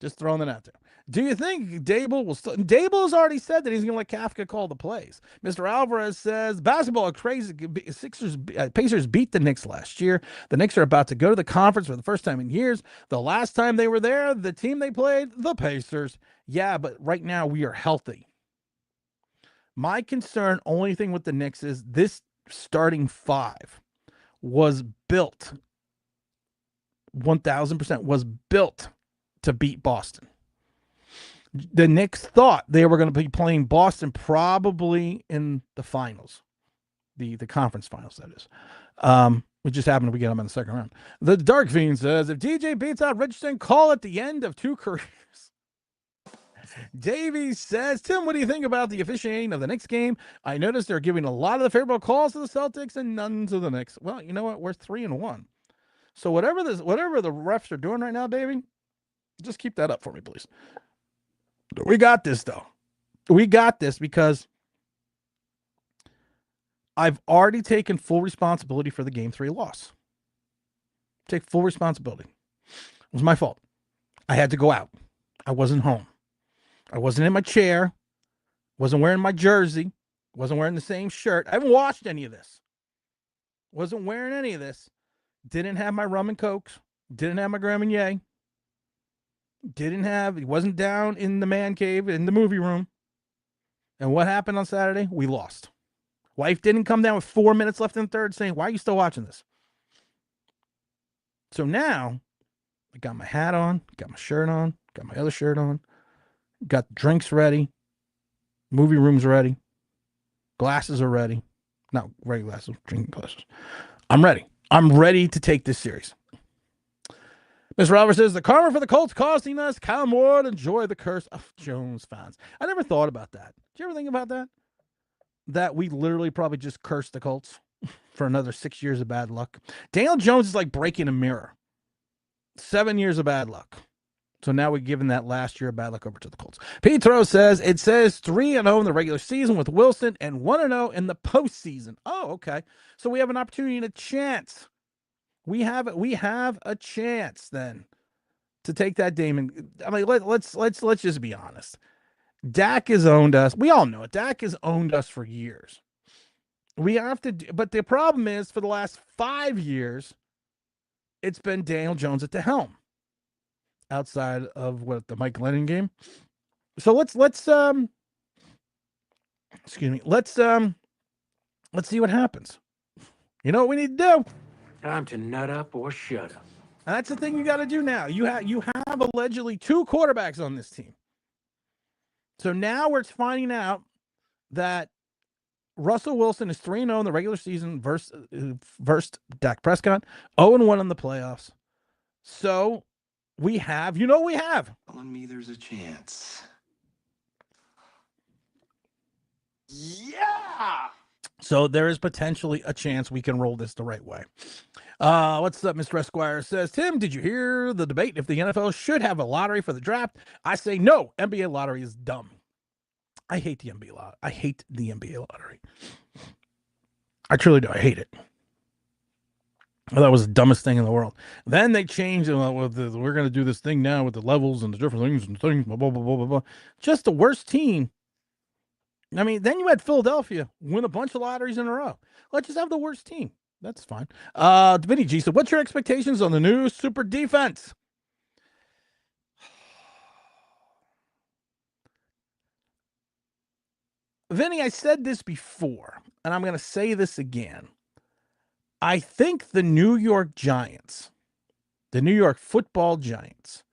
Just throwing that out there. Do you think Dable will still? Dable has already said that he's going to let Kafka call the plays. Mr. Alvarez says basketball are crazy. Pacers beat the Knicks last year. The Knicks are about to go to the conference for the first time in years. The last time they were there, the team they played, the Pacers. Yeah, but right now we are healthy. My concern, only thing with the Knicks is this starting five was built 1,000% was built to beat Boston. The Knicks thought they were going to be playing Boston probably in the finals, the conference finals, that is. It just happened to get them in the second round. The Dark Fiend says, if DJ beats out Richardson, call it the end of two careers. Davey says, Tim, what do you think about the officiating of the Knicks game? I noticed they're giving a lot of the favorable calls to the Celtics and none to the Knicks. Well, you know what? We're 3-1. So whatever the refs are doing right now, Davey, just keep that up for me, please. We got this, though. We got this because I've already taken full responsibility for the Game 3 loss. Take full responsibility. It was my fault. I had to go out. I wasn't home. I wasn't in my chair. Wasn't wearing my jersey. Wasn't wearing the same shirt. I haven't watched any of this. Wasn't wearing any of this. Didn't have my rum and cokes. Didn't have my Grand Marnier. He wasn't down in the man cave in the movie room. And what happened on Saturday? We lost. Wife didn't come down with 4 minutes left in the third saying, why are you still watching this? So now I got my hat on, got my shirt on, got my other shirt on, got drinks ready, movie rooms ready, glasses are ready. Not regular glasses, drinking glasses. I'm ready. I'm ready to take this series. Mr. Roberts says, the karma for the Colts costing us. Kyle Moore, enjoy the curse of Jones fans. I never thought about that. Did you ever think about that? That we literally probably just cursed the Colts for another 6 years of bad luck. Daniel Jones is like breaking a mirror. 7 years of bad luck. So now we're giving that last year of bad luck over to the Colts. Petro says, it says 3-0 in the regular season with Wilson and 1-0 in the postseason. Oh, okay. So we have an opportunity and a chance. We have a chance then to take that Damon. I mean, let's just be honest. Dak has owned us. We all know it. Dak has owned us for years. We have to, but the problem is for the last 5 years, it's been Daniel Jones at the helm. Outside of the Mike Lennon game. So let's excuse me. Let's see what happens. You know what we need to do? Time to nut up or shut up. And that's the thing you got to do now. You have allegedly 2 quarterbacks on this team. So now we're finding out that Russell Wilson is 3-0 in the regular season versus Dak Prescott, 0-1 in the playoffs. So we have, we have. Telling me there's a chance. Yeah. So there is potentially a chance we can roll this the right way. What's up, Mr. Esquire says, Tim, did you hear the debate if the NFL should have a lottery for the draft? I say no. NBA lottery is dumb. I hate the NBA lottery. I hate the NBA lottery. I truly do. I hate it. That was the dumbest thing in the world. Then they changed we're going to do this thing now with the levels and the different things, blah, blah, blah, blah, blah. Just the worst team. I mean, then you had Philadelphia win a bunch of lotteries in a row. Let's just have the worst team. That's fine. Vinny G said, what's your expectations on the new super defense? Vinny, I said this before, and I'm going to say this again. I think the New York Giants the New York Football Giants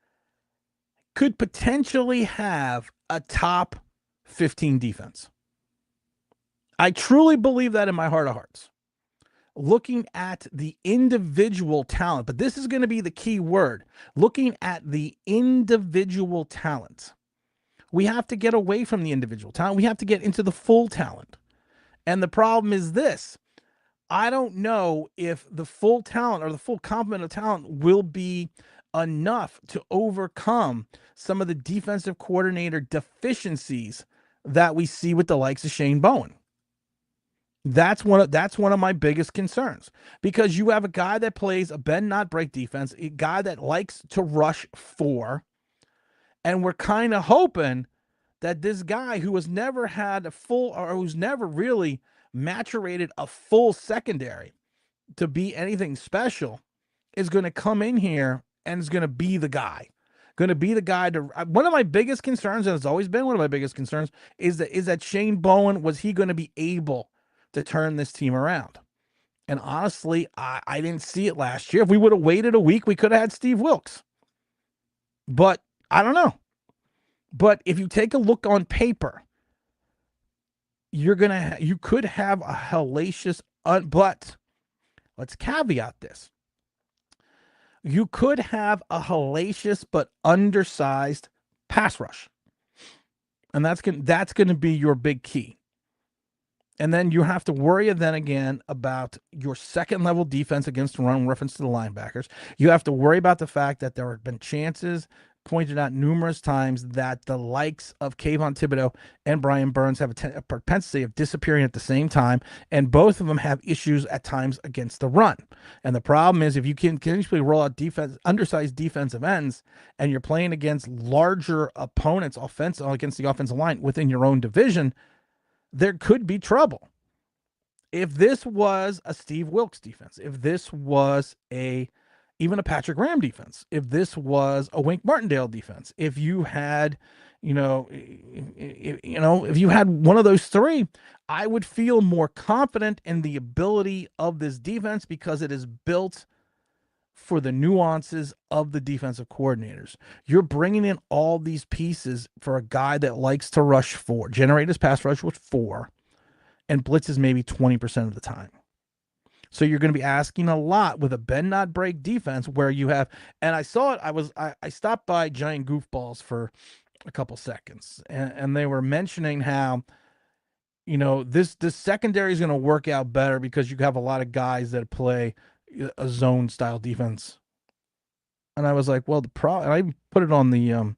could potentially have a top 15 defense. I truly believe that in my heart of hearts. Looking at the individual talent, but this is going to be the key word. Looking at the individual talent. We have to get away from the individual talent. We have to get into the full talent. And the problem is this. I don't know if the full talent or the full complement of talent will be enough to overcome some of the defensive coordinator deficiencies that we see with the likes of Shane Bowen. That's one of my biggest concerns, because you have a guy that plays a bend not break defense, a guy that likes to rush 4, and we're kind of hoping that this guy who has never had a full, or who's never really maturated a full secondary to be anything special, is going to come in here and is going to be the guy. Going to be the guy to. One of my biggest concerns, and it's always been one of my biggest concerns, is that Shane Bowen, was he going to be able to turn this team around? And honestly, I didn't see it last year. If we would have waited a week, we could have had Steve Wilks. But I don't know. But if you take a look on paper, you could have a hellacious, but let's caveat this. You could have a hellacious but undersized pass rush. And that's going to be your big key. And then you have to worry then again about your second level defense against the run, in reference to the linebackers. You have to worry about the fact that there have been chances pointed out numerous times that the likes of Kayvon Thibodeau and Brian Burns have a propensity of disappearing at the same time, and both of them have issues at times against the run. And the problem is, if you can continuously roll out undersized defensive ends, and you're playing against larger opponents against the offensive line within your own division, there could be trouble. If this was a Steve Wilks defense, if this was even a Patrick Graham defense, if this was a Wink Martindale defense, if you had, if you had one of those three, I would feel more confident in the ability of this defense, because it is built for the nuances of the defensive coordinators. You're bringing in all these pieces for a guy that likes to rush 4, generate his pass rush with 4, and blitzes maybe 20% of the time. So you're going to be asking a lot with a bend not break defense, where you have, and I saw it. I stopped by Giant Goofballs for a couple seconds, and they were mentioning how, this secondary is going to work out better because you have a lot of guys that play a zone style defense. And I was like, well, and I put it on their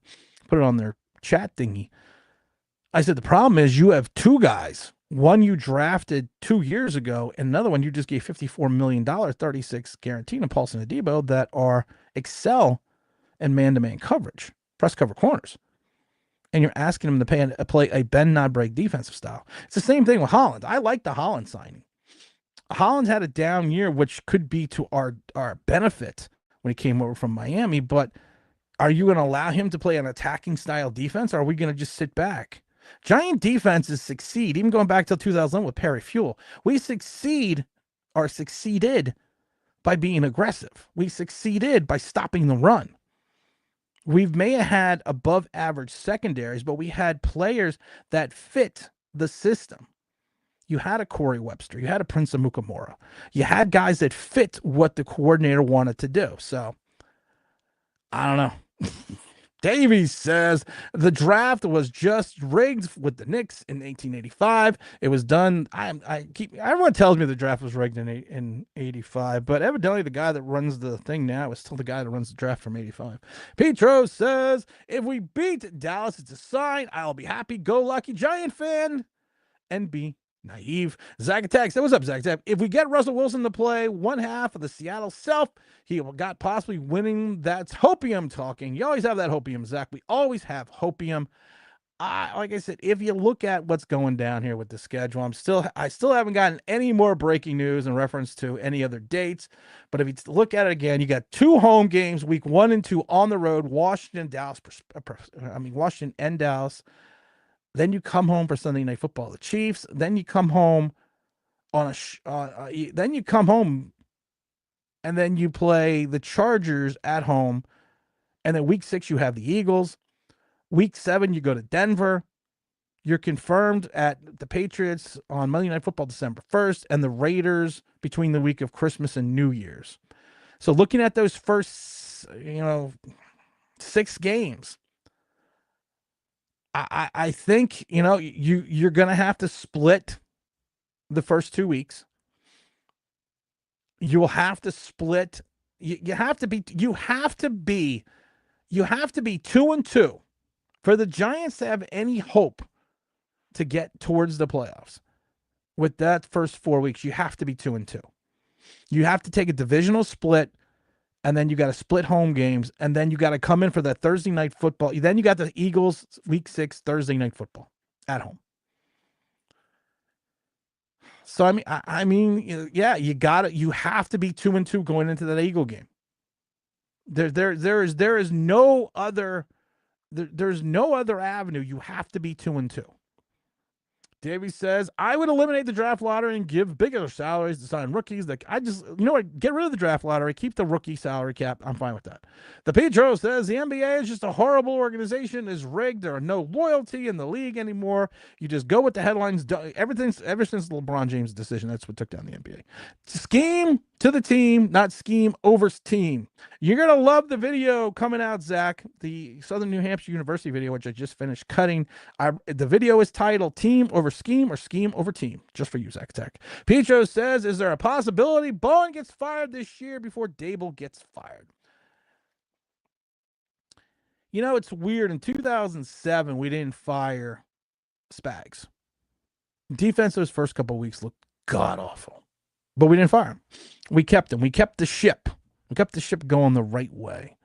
chat thingy. I said, the problem is you have 2 guys. One you drafted 2 years ago, and another one you just gave $54 million, 36 guaranteed, and Paulson Adebo, that excel in man-to-man coverage, press cover corners. And you're asking them to play a bend not break defensive style. It's the same thing with Holland. I like the Holland signing. Holland had a down year, which could be to our benefit when he came over from Miami, but are you going to allow him to play an attacking style defense, or are we going to just sit back? Giant defenses succeed, even going back to 2001 with Perry Fuel. We succeeded by being aggressive. We succeeded by stopping the run. We may have had above average secondaries, but we had players that fit the system. You had a Corey Webster. You had a Prince of Mukamura. You had guys that fit what the coordinator wanted to do. So, I don't know. Davies says the draft was just rigged with the Knicks in 1885. It was done. Everyone tells me the draft was rigged in 85, but evidently the guy that runs the thing now is still the guy that runs the draft from 85. Petro says, if we beat Dallas, it's a sign. I'll be happy. Go lucky Giant fan and be naive. Zach Attack said, what's up, Zach Attack? If we get Russell Wilson to play one half of the Seattle Self, he got possibly winning. That's hopium talking. You always have that hopium, Zach. We always have hopium. Like I said, if you look at what's going down here with the schedule, I still haven't gotten any more breaking news in reference to any other dates. But if you look at it again, you got 2 home games, week 1 and 2 on the road, Washington and Dallas. Then you come home for Sunday Night Football, the Chiefs. Then you come home then you come home and then you play the Chargers at home, and then week 6 you have the Eagles. Week 7 you go to Denver. You're confirmed at the Patriots on Monday Night Football December 1st, and the Raiders between the week of Christmas and New Year's. So looking at those first, 6 games, I think, you're going to have to split the first 2 weeks. You will have to split. You have to be 2-2 for the Giants to have any hope to get towards the playoffs. With that first 4 weeks, you have to be 2-2. You have to take a divisional split, and then you got to split home games, and then you got to come in for that Thursday night football. Then you got the Eagles week 6 Thursday night football at home. So you have to be 2-2 going into that Eagle game. There's no other avenue. You have to be 2-2. Davey says, I would eliminate the draft lottery and give bigger salaries to sign rookies. Get rid of the draft lottery, keep the rookie salary cap. I'm fine with that. The Pedro says, the NBA is just a horrible organization, is rigged. There are no loyalty in the league anymore. You just go with the headlines. Everything's ever since LeBron James' decision. That's what took down the NBA. Scheme to the team, not scheme over team. You're going to love the video coming out, Zach, the Southern New Hampshire University video, which I just finished cutting. The video is titled Team Over Scheme or Scheme Over Team, just for you, Zach Tech. Picho says, is there a possibility Bowen gets fired this year before Dable gets fired? It's weird. In 2007, we didn't fire Spags. Defense those first couple of weeks looked god-awful, but we didn't fire him. We kept him. We kept the ship. We kept the ship going the right way.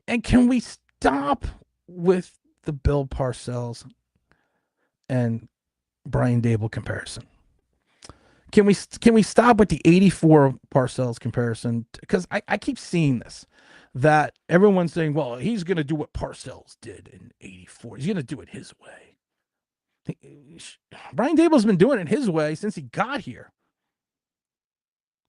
And can we stop with the Bill Parcells and Brian Dable comparison? Can we stop with the 84 Parcells comparison? Because I keep seeing this, that everyone's saying, well, he's going to do what Parcells did in 84. He's going to do it his way. Brian Dable's been doing it his way since he got here.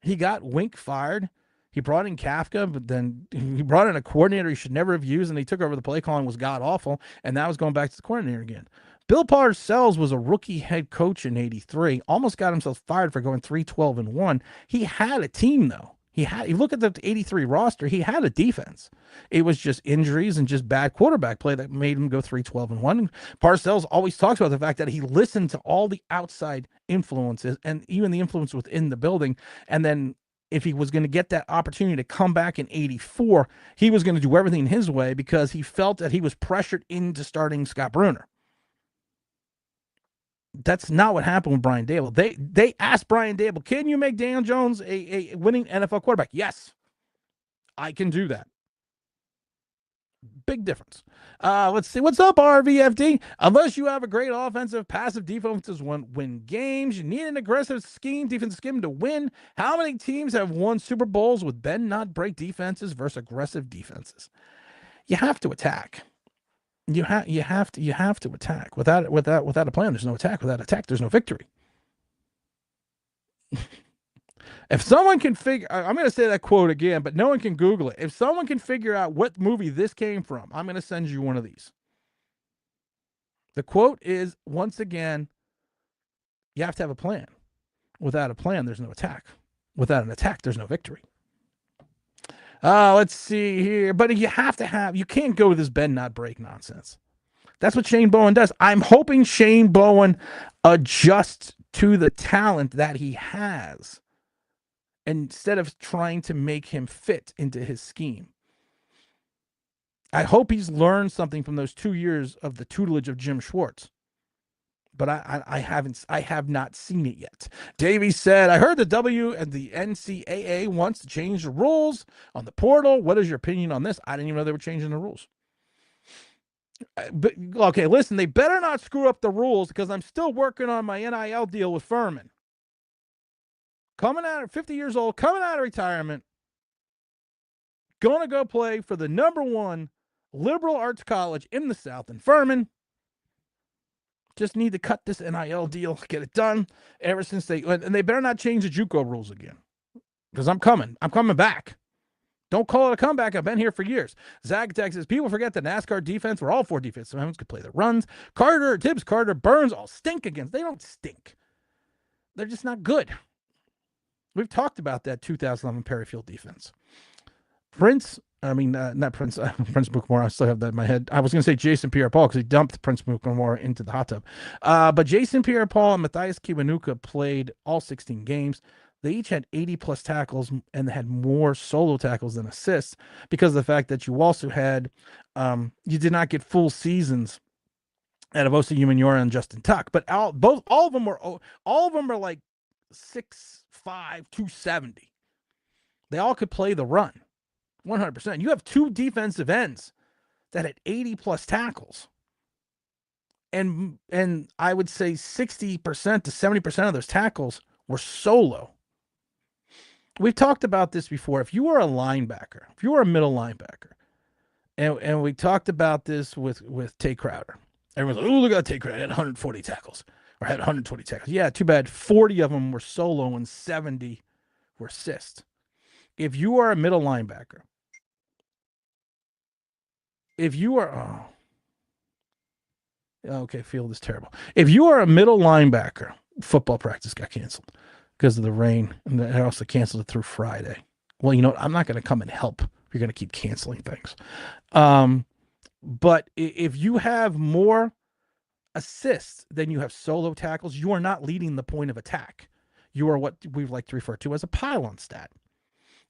He got Wink fired. He brought in Kafka, but then he brought in a coordinator he should never have used, and he took over the play calling, was god-awful, and now he's going back to the coordinator again. Bill Parcells was a rookie head coach in 83, almost got himself fired for going 3-12-1. He had a team, though. You look at the 83 roster, he had a defense. It was just injuries and just bad quarterback play that made him go 3-12-1. Parcells always talks about the fact that he listened to all the outside influences and even the influence within the building. And then if he was going to get that opportunity to come back in 84, he was going to do everything his way because he felt that he was pressured into starting Scott Brunner. That's not what happened with Brian Dable. They asked Brian Dable, can you make Daniel Jones a winning NFL quarterback? Yes, I can do that. Big difference. Let's see. What's up, RVFD? Unless you have a great offensive, passive defenses win games. You need an aggressive defensive scheme to win. How many teams have won Super Bowls with bend not break defenses versus aggressive defenses? You have to attack. You have to attack. Without a plan, there's no attack. Without attack, there's no victory. If someone can I'm going to say that quote again, but no one can Google it. If someone can figure out what movie this came from, I'm going to send you one of these. The quote is, once again, you have to have a plan. Without a plan, there's no attack. Without an attack, there's no victory. Let's see here. But you can't go with this bend not break nonsense. That's what Shane Bowen does. I'm hoping Shane Bowen adjusts to the talent that he has instead of trying to make him fit into his scheme. I hope he's learned something from those 2 years of the tutelage of Jim Schwartz. But I have not seen it yet. Davey said, I heard the NCAA wants to change the rules on the portal. What is your opinion on this? I didn't even know they were changing the rules. But okay, listen, they better not screw up the rules because I'm still working on my NIL deal with Furman. Coming out at 50 years old, coming out of retirement, going to go play for the #1 liberal arts college in the South in Furman. Just need to cut this NIL deal, get it done. Ever since they better not change the JUCO rules again. because I'm coming. I'm coming back. Don't call it a comeback. I've been here for years. Zagatek says, people forget the NASCAR defense, where all four defensive ends could play the runs. Tibbs, Carter, Burns all stink against. They don't stink. They're just not good. We've talked about that 2011 Perryfield defense. Prince Mukamura. I still have that in my head. I was going to say Jason Pierre-Paul because he dumped Prince Mukamura into the hot tub. But Jason Pierre-Paul and Matthias Kiwanuka played all 16 games. They each had 80-plus tackles and had more solo tackles than assists because of the fact that you also had you did not get full seasons out of Osi Umenyiora and Justin Tuck. But all of them are like 6'5", 270. They all could play the run. 100%. You have two defensive ends that had 80-plus tackles. And I would say 60% to 70% of those tackles were solo. We've talked about this before. If you are a linebacker, if you are a middle linebacker, and we talked about this with Tay Crowder. Everyone's like, oh, look at Tay Crowder. He had 140 tackles or had 120 tackles. Yeah, too bad 40 of them were solo and 70 were assist. If you are a middle linebacker, if you are, okay, field is terrible. If you are a middle linebacker, football practice got canceled because of the rain, and they also canceled it through Friday. Well, you know what? I'm not going to come and help if you're going to keep canceling things. But if you have more assists than you have solo tackles, you are not leading the point of attack. You are what we've like to refer to as a pylon stat.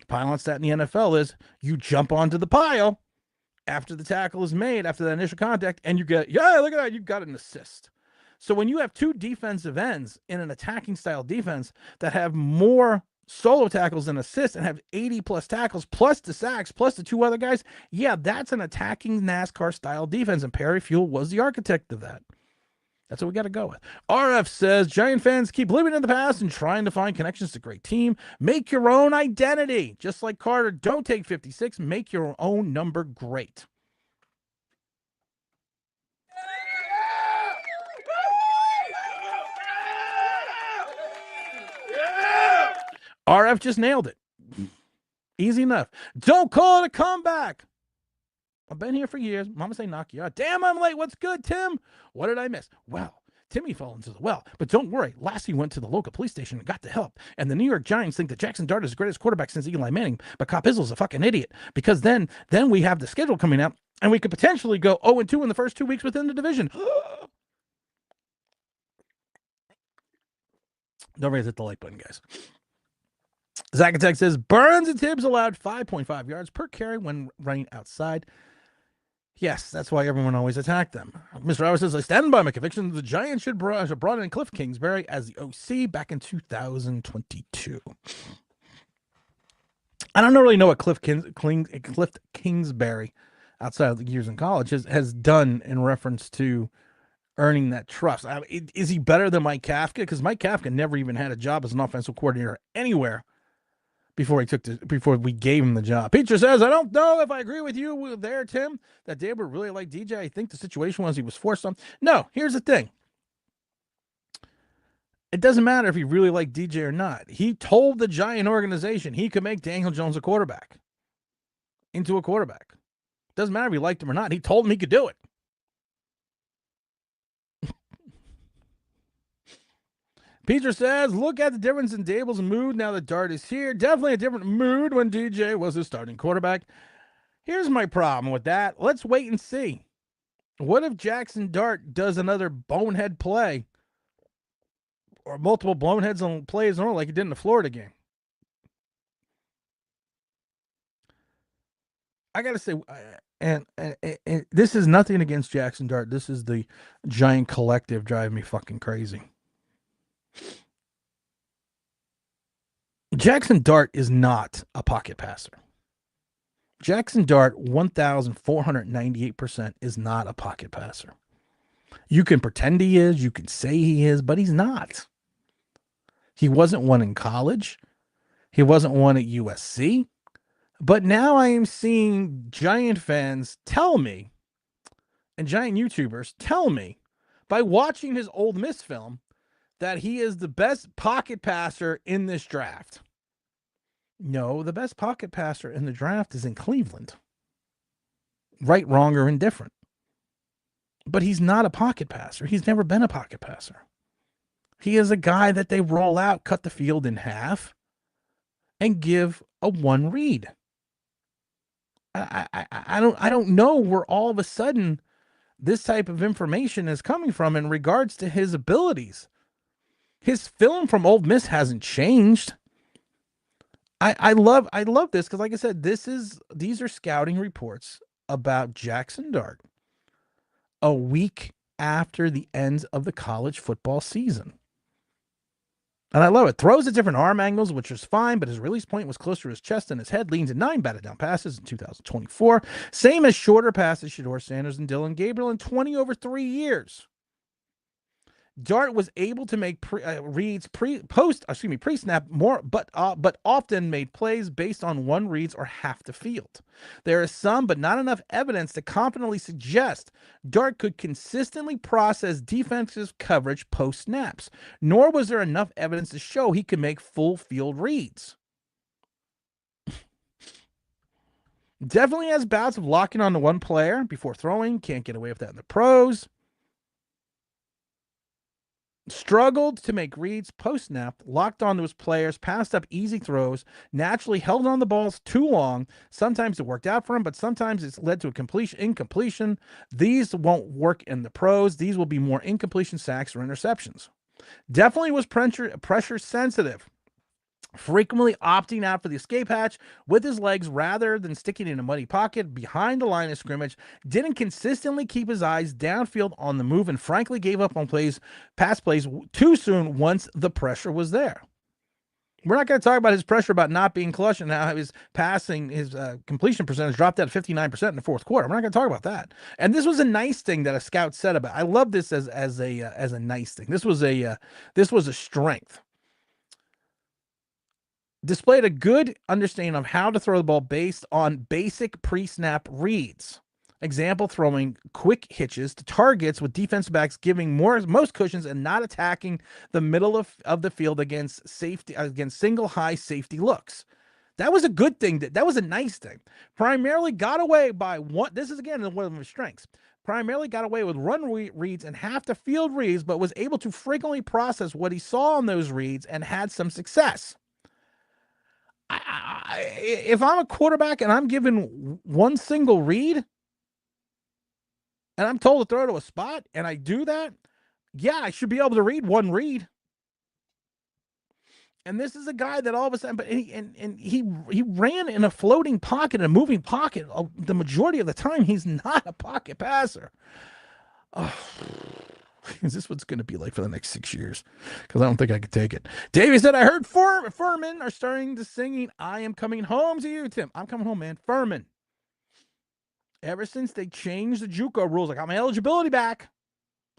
Pylon stat in the NFL is you jump onto the pile after the tackle is made, after that initial contact, and you get, look at that, you got an assist. So when you have two defensive ends in an attacking style defense that have more solo tackles than assists and have 80-plus tackles, plus the sacks, plus the two other guys, yeah, that's an attacking NASCAR style defense, and Perryfield was the architect of that. That's what we got to go with. RF says, Giant fans keep living in the past and trying to find connections to a great team. Make your own identity. Just like Carter, don't take 56. Make your own number great. RF just nailed it. Easy enough. Don't call it a comeback. I've been here for years. Mama say knock you out. Damn, I'm late. What's good, Tim? What did I miss? Well, Timmy fell into the well. But don't worry. Lassie went to the local police station and got the help. And the New York Giants think that Jackson Dart is the greatest quarterback since Eli Manning. But Cop Izzo's a fucking idiot. Because then we have the schedule coming out, and we could potentially go 0-2 in the first 2 weeks within the division. Don't forget to hit the like button, guys. Zacatech says, Burns and Tibbs allowed 5.5 yards per carry when running outside. Yes, that's why everyone always attacked them. Mr. Roberts says, I stand by my conviction the Giants should have brought in Cliff Kingsbury as the OC back in 2022. I don't really know what Cliff Kingsbury, outside of the years in college, has done in reference to earning that trust. Is he better than Mike Kafka? Because Mike Kafka never even had a job as an offensive coordinator anywhere before we gave him the job. Peter says, I don't know if I agree with you there, Tim, that Dave would really like DJ. I think the situation was he was forced on. No, here's the thing. It doesn't matter if he really liked DJ or not. He told the Giant organization he could make Daniel Jones into a quarterback. Doesn't matter if he liked him or not. He told him he could do it. Peter says, look at the difference in Dable's mood now that Dart is here. Definitely a different mood when DJ was his starting quarterback. Here's my problem with that. Let's wait and see. What if Jackson Dart does another bonehead play or multiple boneheads on plays like he did in the Florida game? I got to say, and this is nothing against Jackson Dart. This is the Giant collective driving me fucking crazy. Jackson Dart is not a pocket passer. Jackson Dart, 1,498% is not a pocket passer. You can pretend he is, you can say he is, but he's not. He wasn't one in college. He wasn't one at USC. But now I am seeing Giant fans tell me, and Giant YouTubers tell me, by watching his Ole Miss film, that he is the best pocket passer in this draft. No, the best pocket passer in the draft is in Cleveland. Right, wrong, or indifferent. But he's not a pocket passer. He's never been a pocket passer. He is a guy that they roll out, cut the field in half, and give a one read. I don't know where all of a sudden this type of information is coming from in regards to his abilities. His film from Ole Miss hasn't changed. I love this because, like I said, these are scouting reports about Jackson Dart a week after the end of the college football season. And I love it. Throws at different arm angles, which is fine, but his release point was closer to his chest than his head. Leans at 9 batted down passes in 2024. Same as shorter passes, Shedeur Sanders and Dylan Gabriel in 20 over 3 years. Dart was able to make reads pre-snap more, but often made plays based on one reads or half the field. There is some, but not enough evidence to confidently suggest Dart could consistently process defensive coverage post snaps, nor was there enough evidence to show he could make full field reads. Definitely has bouts of locking on to one player before throwing. Can't get away with that in the pros. Struggled to make reads post-snap, locked onto his players, passed up easy throws, naturally held on the balls too long. Sometimes it worked out for him, but sometimes it's led to a incompletion. These won't work in the pros. These will be more incompletion sacks or interceptions. Definitely was pressure sensitive. Frequently opting out for the escape hatch with his legs rather than sticking in a muddy pocket behind the line of scrimmage, didn't consistently keep his eyes downfield on the move, and frankly gave up on pass plays too soon once the pressure was there. We're not going to talk about his pressure about not being clutch and how his completion percentage dropped out to 59% in the fourth quarter. We're not going to talk about that. And this was a nice thing that a scout said about it. I love this as a nice thing. This was a strength. Displayed a good understanding of how to throw the ball based on basic pre-snap reads. Example, throwing quick hitches to targets with defensive backs giving most cushions and not attacking the middle of the field against single high safety looks. That was a good thing. That was a nice thing. Primarily got away by one. This is again one of his strengths. Primarily got away with run reads and half the field reads, but was able to frequently process what he saw on those reads and had some success. If I'm a quarterback and I'm given one single read and I'm told to throw to a spot and I do that, yeah, I should be able to read one read. And this is a guy that all of a sudden, but he ran in a floating pocket, a moving pocket. The majority of the time, he's not a pocket passer. Oh. Is this what's going to be like for the next 6 years? Because I don't think I could take it. Davey said, I heard Furman are starting to singing, I am coming home to you, Tim. I'm coming home, man. Furman. Ever since they changed the JUCO rules, I got my eligibility back.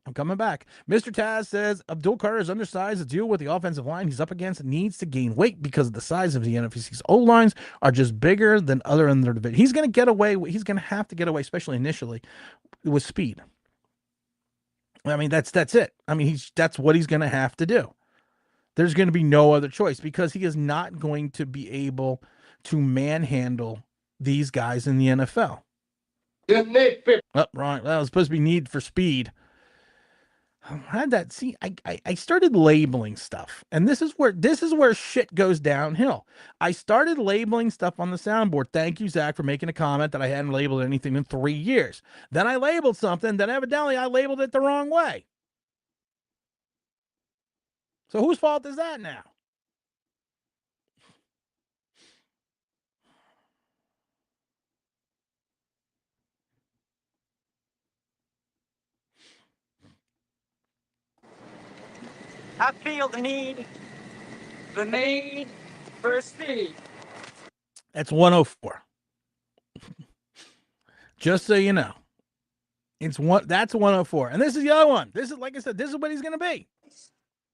I'm coming back. Mr. Taz says, Abdul Carter is undersized to deal with the offensive line he's up against and needs to gain weight because of the size of the NFC's O-lines are just bigger than other in their division. He's going to get away. He's going to have to get away, especially initially, with speed. I mean, that's it. I mean, that's what he's going to have to do. There's going to be no other choice because he is not going to be able to manhandle these guys in the NFL. Oh, right. That was supposed to be need for speed. I had that. See, I started labeling stuff, and this is where shit goes downhill. I started labeling stuff on the soundboard. Thank you, Zach, for making a comment that I hadn't labeled anything in 3 years. Then I labeled something, then evidently I labeled it the wrong way. So whose fault is that now? I feel the need for speed. That's 104. Just so you know. That's 104. And this is the other one. This is, like I said, this is what he's going to be.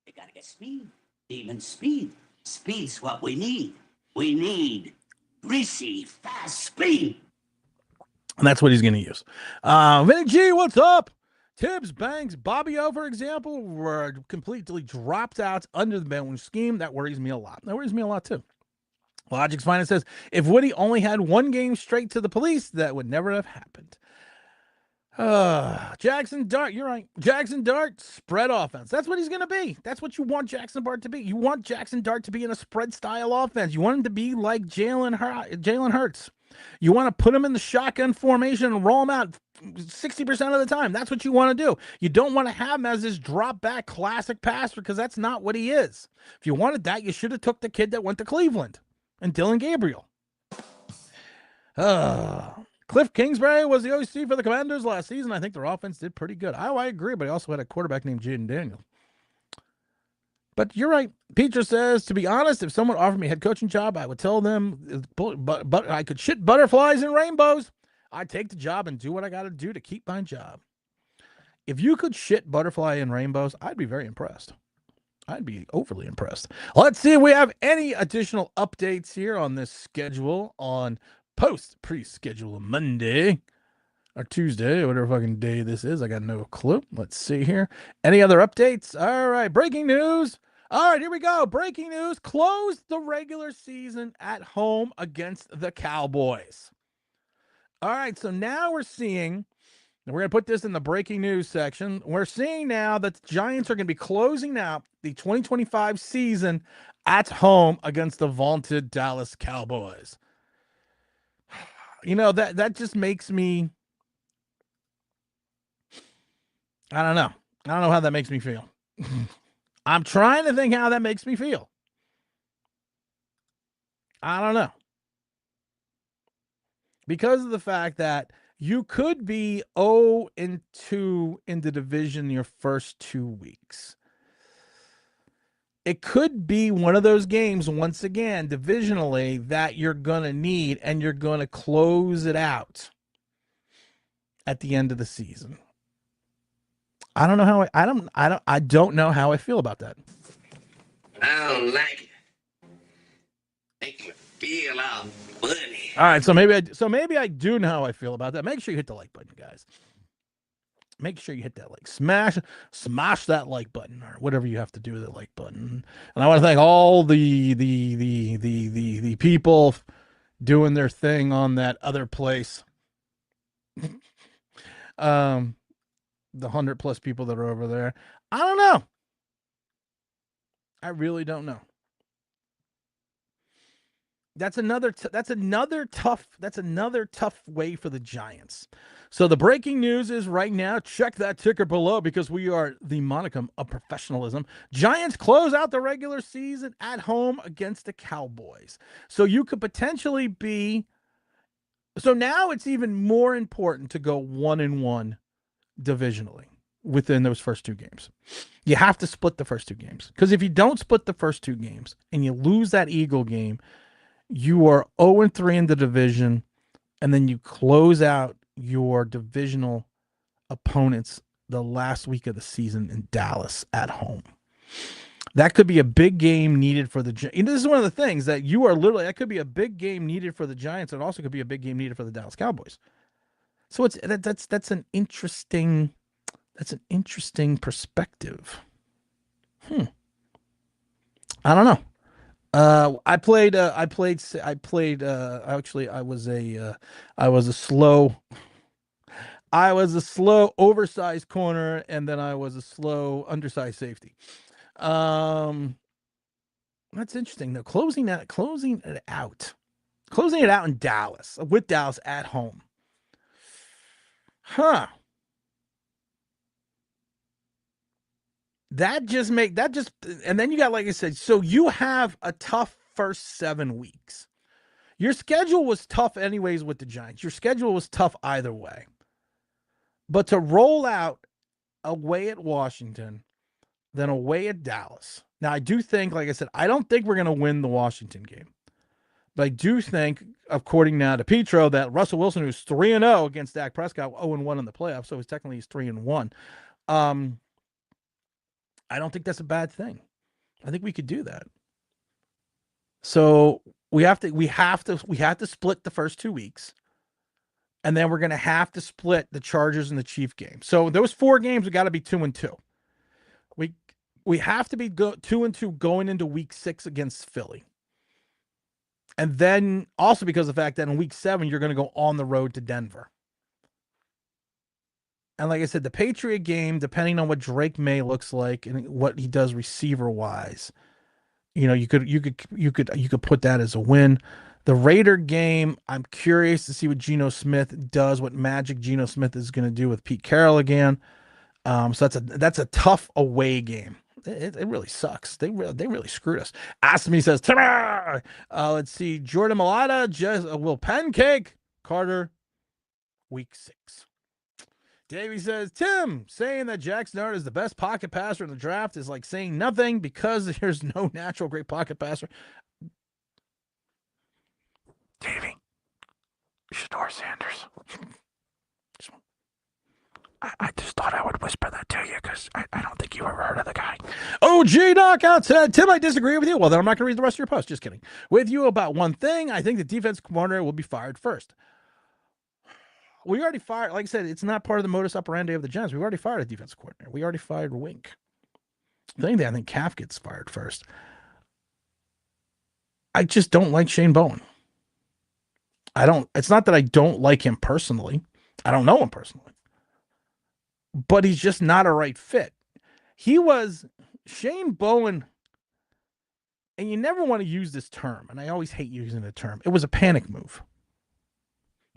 We got to get speed. Even speed. Speed's what we need. We need greasy, fast speed. And that's what he's going to use. Vinny G, what's up? Tibbs, Banks, Bobby O, for example, were completely dropped out under the Bench scheme. That worries me a lot. That worries me a lot, too. Logic's Finest says, if Woody only had one game straight to the police, that would never have happened. Jackson Dart, you're right. Jackson Dart, spread offense. That's what he's going to be. That's what you want Jackson Dart to be. You want Jackson Dart to be in a spread style offense. You want him to be like Jalen Hurts. You want to put him in the shotgun formation and roll him out 60% of the time. That's what you want to do. You don't want to have him as this drop back classic passer because that's not what he is. If you wanted that, you should have took the kid that went to Cleveland and Dylan Gabriel. Cliff Kingsbury was the OC for the Commanders last season. I think their offense did pretty good. I agree, but he also had a quarterback named Jaden Daniels. But you're right. Peter says, to be honest, if someone offered me a head coaching job, I would tell them but I could shit butterflies and rainbows. I'd take the job and do what I got to do to keep my job. If you could shit butterfly and rainbows, I'd be very impressed. I'd be overly impressed. Let's see if we have any additional updates here on this schedule on pre-schedule Monday or Tuesday, or whatever fucking day this is. I got no clue. Let's see here. Any other updates? All right. Breaking news. All right, here we go. Breaking news. Closed the regular season at home against the Cowboys. All right, so now we're seeing, and we're going to put this in the breaking news section. We're seeing now that the Giants are going to be closing out the 2025 season at home against the vaunted Dallas Cowboys. You know, that just makes me, I don't know. I don't know how that makes me feel. I'm trying to think how that makes me feel. I don't know. Because of the fact that you could be 0-2 in the division your first 2 weeks. It could be one of those games, once again, divisionally, that you're going to need and you're going to close it out at the end of the season. I don't know how I don't know how I feel about that. I don't like it. Make me feel all funny. All right, so maybe I do know how I feel about that. Make sure you hit the like button, guys. Make sure you hit that like, smash that like button or whatever you have to do with the like button. And I want to thank all the people doing their thing on that other place. The 100+ people that are over there. I don't know. I really don't know. That's another tough way for the Giants. So the breaking news is right now, check that ticker below because we are the monicum of professionalism. Giants close out the regular season at home against the Cowboys. So you could potentially be, so now it's even more important to go 1-1 divisionally within those first 2 games. You have to split the first 2 games because if you don't split the first 2 games and you lose that Eagle game, you are 0-3 in the division, and then you close out your divisional opponents the last week of the season in Dallas at home. That could be a big game needed for the Giants. This is one of the things that you are literally, that could be a big game needed for the Giants. It also could be a big game needed for the Dallas Cowboys. So that's an interesting perspective. I don't know. I was a slow oversized corner, and then I was a slow undersized safety. That's interesting though. Closing it out in Dallas, with Dallas at home. And then you got, like I said, so you have a tough first 7 weeks. Your schedule was tough anyways with the Giants. Your schedule was tough either way. But to roll out away at Washington, then away at Dallas. Now, I do think, like I said, I don't think we're going to win the Washington game. But I do think, according now to Petro, that Russell Wilson, who's 3-0 against Dak Prescott, 0-1 in the playoffs, so he's 3-1. I don't think that's a bad thing. I think we could do that. So we have to split the first 2 weeks, and then we're going to have to split the Chargers and the Chief game. So those 4 games, we got to be 2-2. We have to be 2-2 going into week 6 against Philly. And then also because of the fact that in week 7, you're going to go on the road to Denver. And like I said, the Patriot game, depending on what Drake May looks like and what he does receiver wise, you could put that as a win. The Raider game, I'm curious to see what Geno Smith does, what magic Geno Smith is going to do with Pete Carroll again. So that's a tough away game. It really sucks. They really screwed us. Asmi says, Timmer! Let's see. Jordan Malata, just Will Pancake, Carter, week 6. Davey says, Tim, saying that Jackson Dart is the best pocket passer in the draft is like saying nothing because there's no natural great pocket passer. Davey, Shador Sanders. I just thought I would whisper that to you because I don't think you ever heard of the guy. OG Knockout said, Tim, I disagree with you. Well, then I'm not going to read the rest of your post. Just kidding. With you about one thing, I think the defense coordinator will be fired first. We already fired, like I said, it's not part of the modus operandi of the Giants. We've already fired a defense coordinator. We already fired Wink. I think Calf gets fired first. I just don't like Shane Bowen. It's not that I don't like him personally. I don't know him personally. But he's just not a right fit. Shane Bowen, and you never want to use this term, and I always hate using the term. It was a panic move.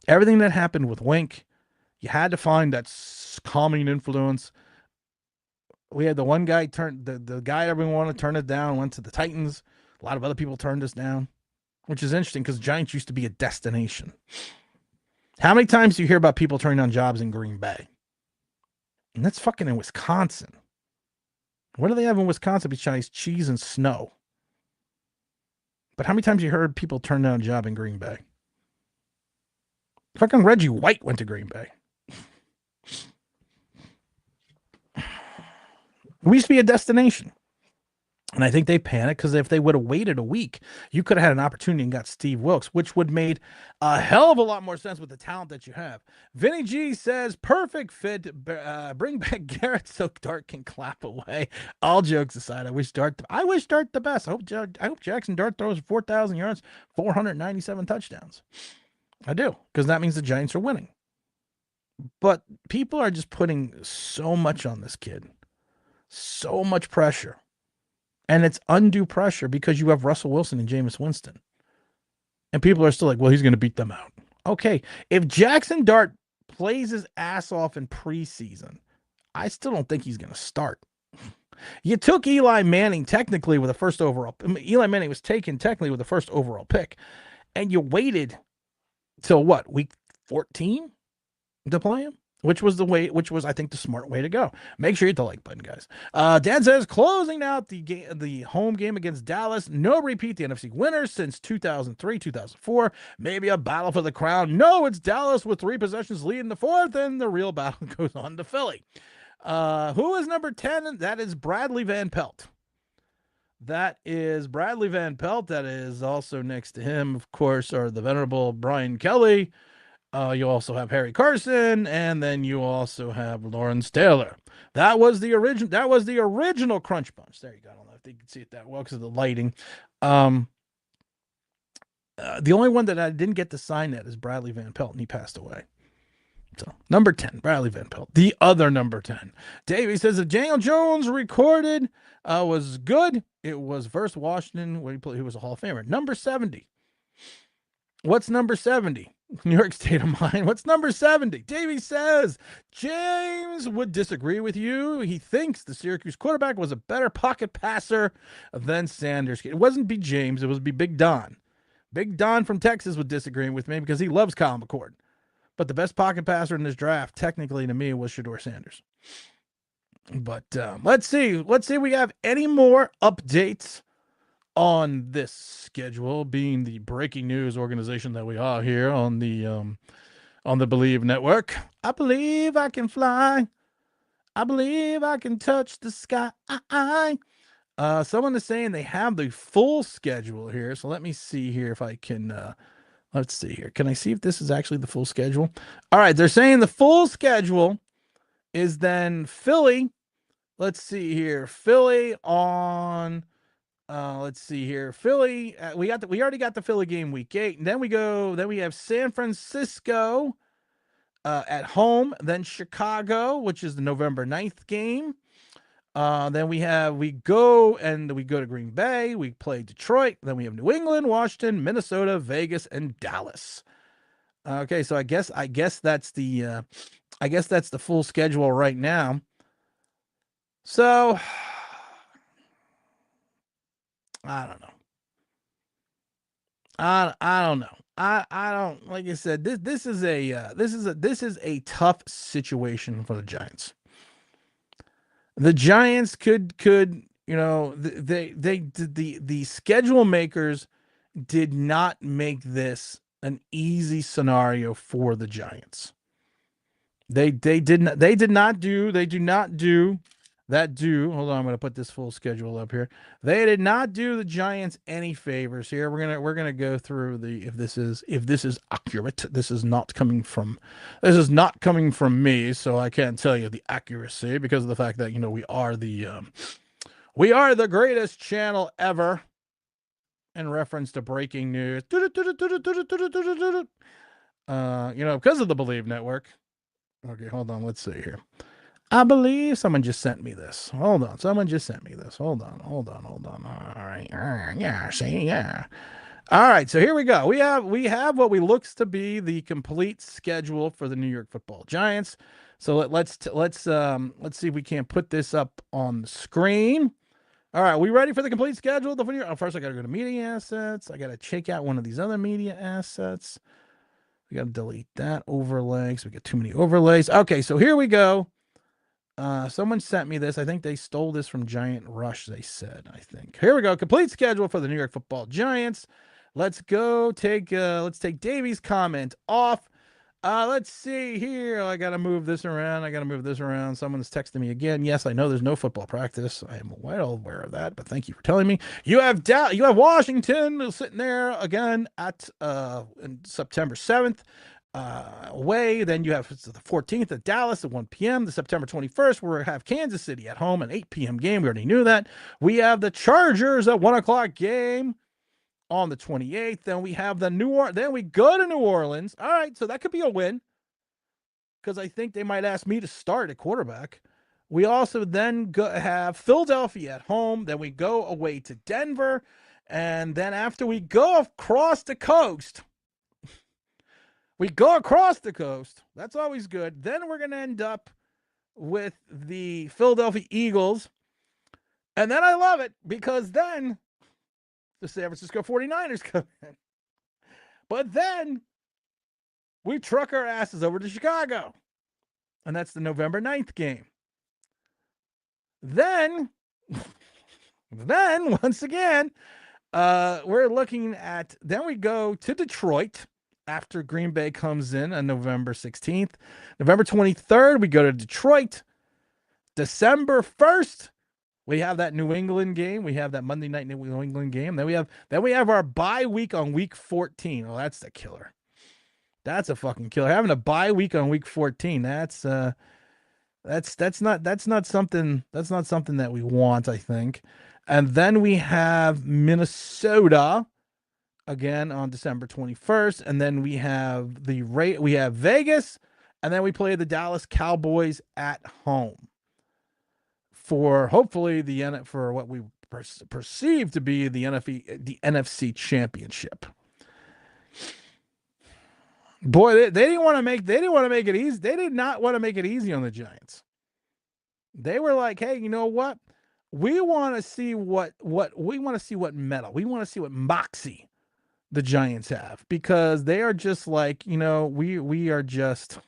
Everything that happened with Wink, you had to find that calming influence. We had the one guy the guy everyone wanted to turn it down, went to the Titans. A lot of other people turned us down, which is interesting because Giants used to be a destination. How many times do you hear about people turning down jobs in Green Bay? And that's fucking in Wisconsin. What do they have in Wisconsin besides cheese and snow? But how many times you heard people turn down a job in Green Bay? Fucking Reggie White went to Green Bay. We used to be a destination. And I think they panicked because if they would have waited a week, you could have had an opportunity and got Steve Wilks, which would have made a hell of a lot more sense with the talent that you have. Vinny G says, perfect fit. Bring back Garrett so Dart can clap away. All jokes aside, I wish Dart the best. I hope Jackson Dart throws 4,000 yards, 497 touchdowns. I do, because that means the Giants are winning. But people are just putting so much on this kid. So much pressure. And it's undue pressure because you have Russell Wilson and Jameis Winston. And people are still like, well, he's going to beat them out. Okay, if Jackson Dart plays his ass off in preseason, I still don't think he's going to start. You took Eli Manning technically with the first overall. Eli Manning was taken technically with the first overall pick. And you waited till what, week 14 to play him? Which was, I think, the smart way to go. Make sure you hit the like button, guys. Dan says, closing out the home game against Dallas. No repeat, the NFC winners since 2003, 2004. Maybe a battle for the crown. No, it's Dallas with 3 possessions leading the 4th, and the real battle goes on to Philly. Who is number 10? That is Bradley Van Pelt. That is Bradley Van Pelt. That is also next to him, of course, are the venerable Brian Kelly. You also have Harry Carson, and then you also have Lawrence Taylor. That was the original Crunch Bunch. There you go. I don't know if you can see it that well because of the lighting. The only one that I didn't get to sign that is Bradley Van Pelt, and he passed away. So number 10, Bradley Van Pelt, the other number 10. Davey says if Daniel Jones recorded was good, it was versus Washington where he was a Hall of Famer. Number 70. What's number 70? New York State of Mind. What's number 70? Davey says James would disagree with you. He thinks the Syracuse quarterback was a better pocket passer than Sanders. It wasn't B. James. It was Big Don. Big Don from Texas would disagree with me because he loves Kyle McCord. But the best pocket passer in this draft, technically to me, was Shedeur Sanders. But let's see. We have any more updates on this schedule, being the breaking news organization that we are here on the Believe Network. I believe I can fly. I believe I can touch the sky. Someone is saying they have the full schedule here. So let me see here if I can, let's see here. Can I see if this is actually the full schedule? All right. They're saying the full schedule is then Philly. Let's see here. Philly on Let's see here. Philly, we already got the Philly game week 8. And then we have San Francisco at home, then Chicago, which is the November 9th game. Then we go to Green Bay, we play Detroit, then we have New England, Washington, Minnesota, Vegas, and Dallas. Okay, so I guess that's the full schedule right now. So I don't know. I don't know. I don't, like I said, this is a tough situation for the Giants. The Giants could the schedule makers did not make this an easy scenario for the Giants. They do not do that. Hold on, I'm going to put this full schedule up here. They did not do the Giants any favors here. We're gonna go through if this is accurate. This is not coming from me, so I can't tell you the accuracy because of the fact that we are the greatest channel ever in reference to breaking news. Because of the Believe Network. Okay, hold on. Let's see here. I believe someone just sent me this. Hold on. Someone just sent me this. Hold on. All right. Yeah, see, yeah. All right, so here we go. We have what looks to be the complete schedule for the New York Football Giants. So let's see if we can't put this up on the screen. All right, we ready for the complete schedule? First, I got to go to media assets. I got to check out one of these other media assets. We got to delete that overlay. So we got too many overlays. Okay, so here we go. Someone sent me this. I think they stole this from Giant Rush, they said, I think. Here we go. Complete schedule for the New York Football Giants. Let's take Davey's comment off. Let's see here. I got to move this around. Someone's texting me again. Yes, I know there's no football practice. I am well aware of that, but thank you for telling me. You have Washington sitting there again at September 7th. Away. Then you have the 14th at Dallas at 1 p.m. The September 21st, we have Kansas City at home, an 8 p.m. game. We already knew that. We have the Chargers at 1 o'clock game on the 28th. Then we have then we go to New Orleans. All right, so that could be a win because I think they might ask me to start at quarterback. We also then have Philadelphia at home. Then we go away to Denver. And then after we go across the coast, that's always good. Then we're going to end up with the Philadelphia Eagles. And then I love it because then the San Francisco 49ers come in. But then we truck our asses over to Chicago. And that's the November 9th game. Then once again, we're looking at, then we go to Detroit after Green Bay comes in on November 16th. November 23rd, we go to Detroit. December 1st, we have that New England game. We have that Monday night New England game. Then we have our bye week on week 14. Oh, that's the killer. That's a fucking killer. Having a bye week on week 14. That's not something that we want, I think. And then we have Minnesota again on December 21st, and then we have Vegas, and then we play the Dallas Cowboys at home for hopefully for what we perceive to be the NFC Championship. Boy, they didn't want to make it easy. They did not want to make it easy on the Giants. They were like, hey, you know what? We want to see what metal. We want to see what moxie the Giants have, because they are just like, we are just,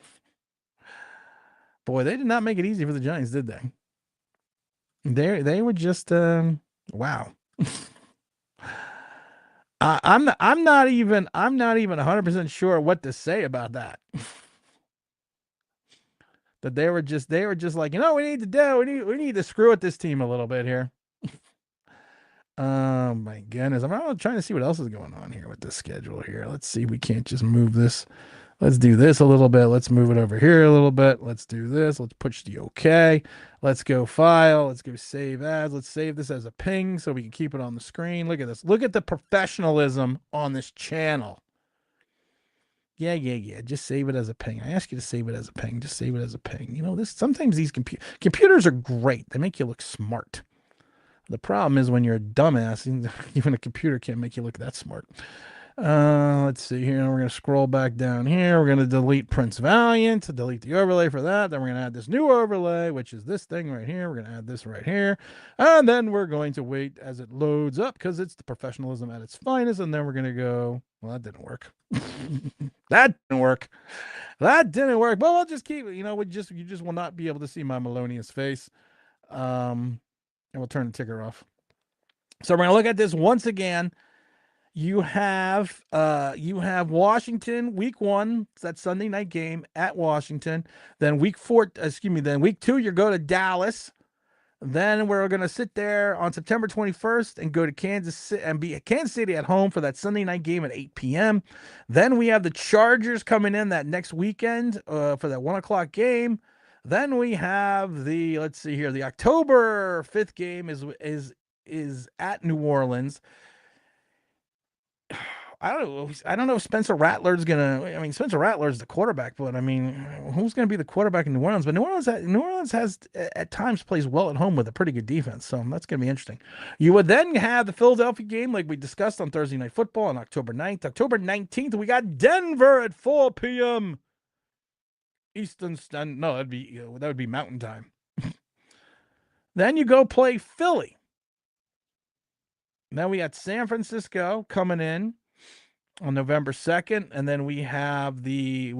boy, they did not make it easy for the Giants, did they? They were just wow. I'm not even 100% sure what to say about that. That they were just like, we need to screw with this team a little bit here. Oh my goodness. I'm trying to see what else is going on here with this schedule here. Let's see. We can't just move this Let's do this a little bit. Let's move it over here a little bit. Let's do this. Let's push the OK. Let's go file. Let's go save as. Let's save this as a ping so we can keep it on the screen. Look at this. Look at the professionalism on this channel. Yeah. Just save it as a ping. I ask you to save it as a ping. Just save it as a ping. You know, this sometimes these computers are great. They make you look smart. The problem is when you're a dumbass, even a computer can't make you look that smart. Let's see here. We're going to scroll back down here. We're going to delete Prince Valiant to delete the overlay for that. Then we're going to add this new overlay, which is this thing right here. We're going to add this right here. And then we're going to wait as it loads up because it's the professionalism at its finest. And then we're going to go, well, that didn't work. That didn't work. That didn't work. But we'll just keep it. You know, you just will not be able to see my Melonious face. And we'll turn the ticker off. So we're going to look at this once again. You have Washington week 1. It's that Sunday night game at Washington. Then week 2, you go to Dallas. Then we're going to sit there on September 21st and go to Kansas City and be at Kansas City at home for that Sunday night game at 8 p.m. Then we have the Chargers coming in that next weekend for that 1 o'clock game. Then we have the October 5th game is at New Orleans. I don't know if Spencer Rattler's gonna. I mean, Spencer Rattler's the quarterback, but I mean, who's gonna be the quarterback in New Orleans? But New Orleans has at times plays well at home with a pretty good defense, so that's gonna be interesting. You would then have the Philadelphia game, like we discussed on Thursday Night Football on October 9th. October 19th, we got Denver at 4 p.m. Eastern. No, that would be Mountain Time. Then you go play Philly. Then we got San Francisco coming in on November 2nd, and then we have the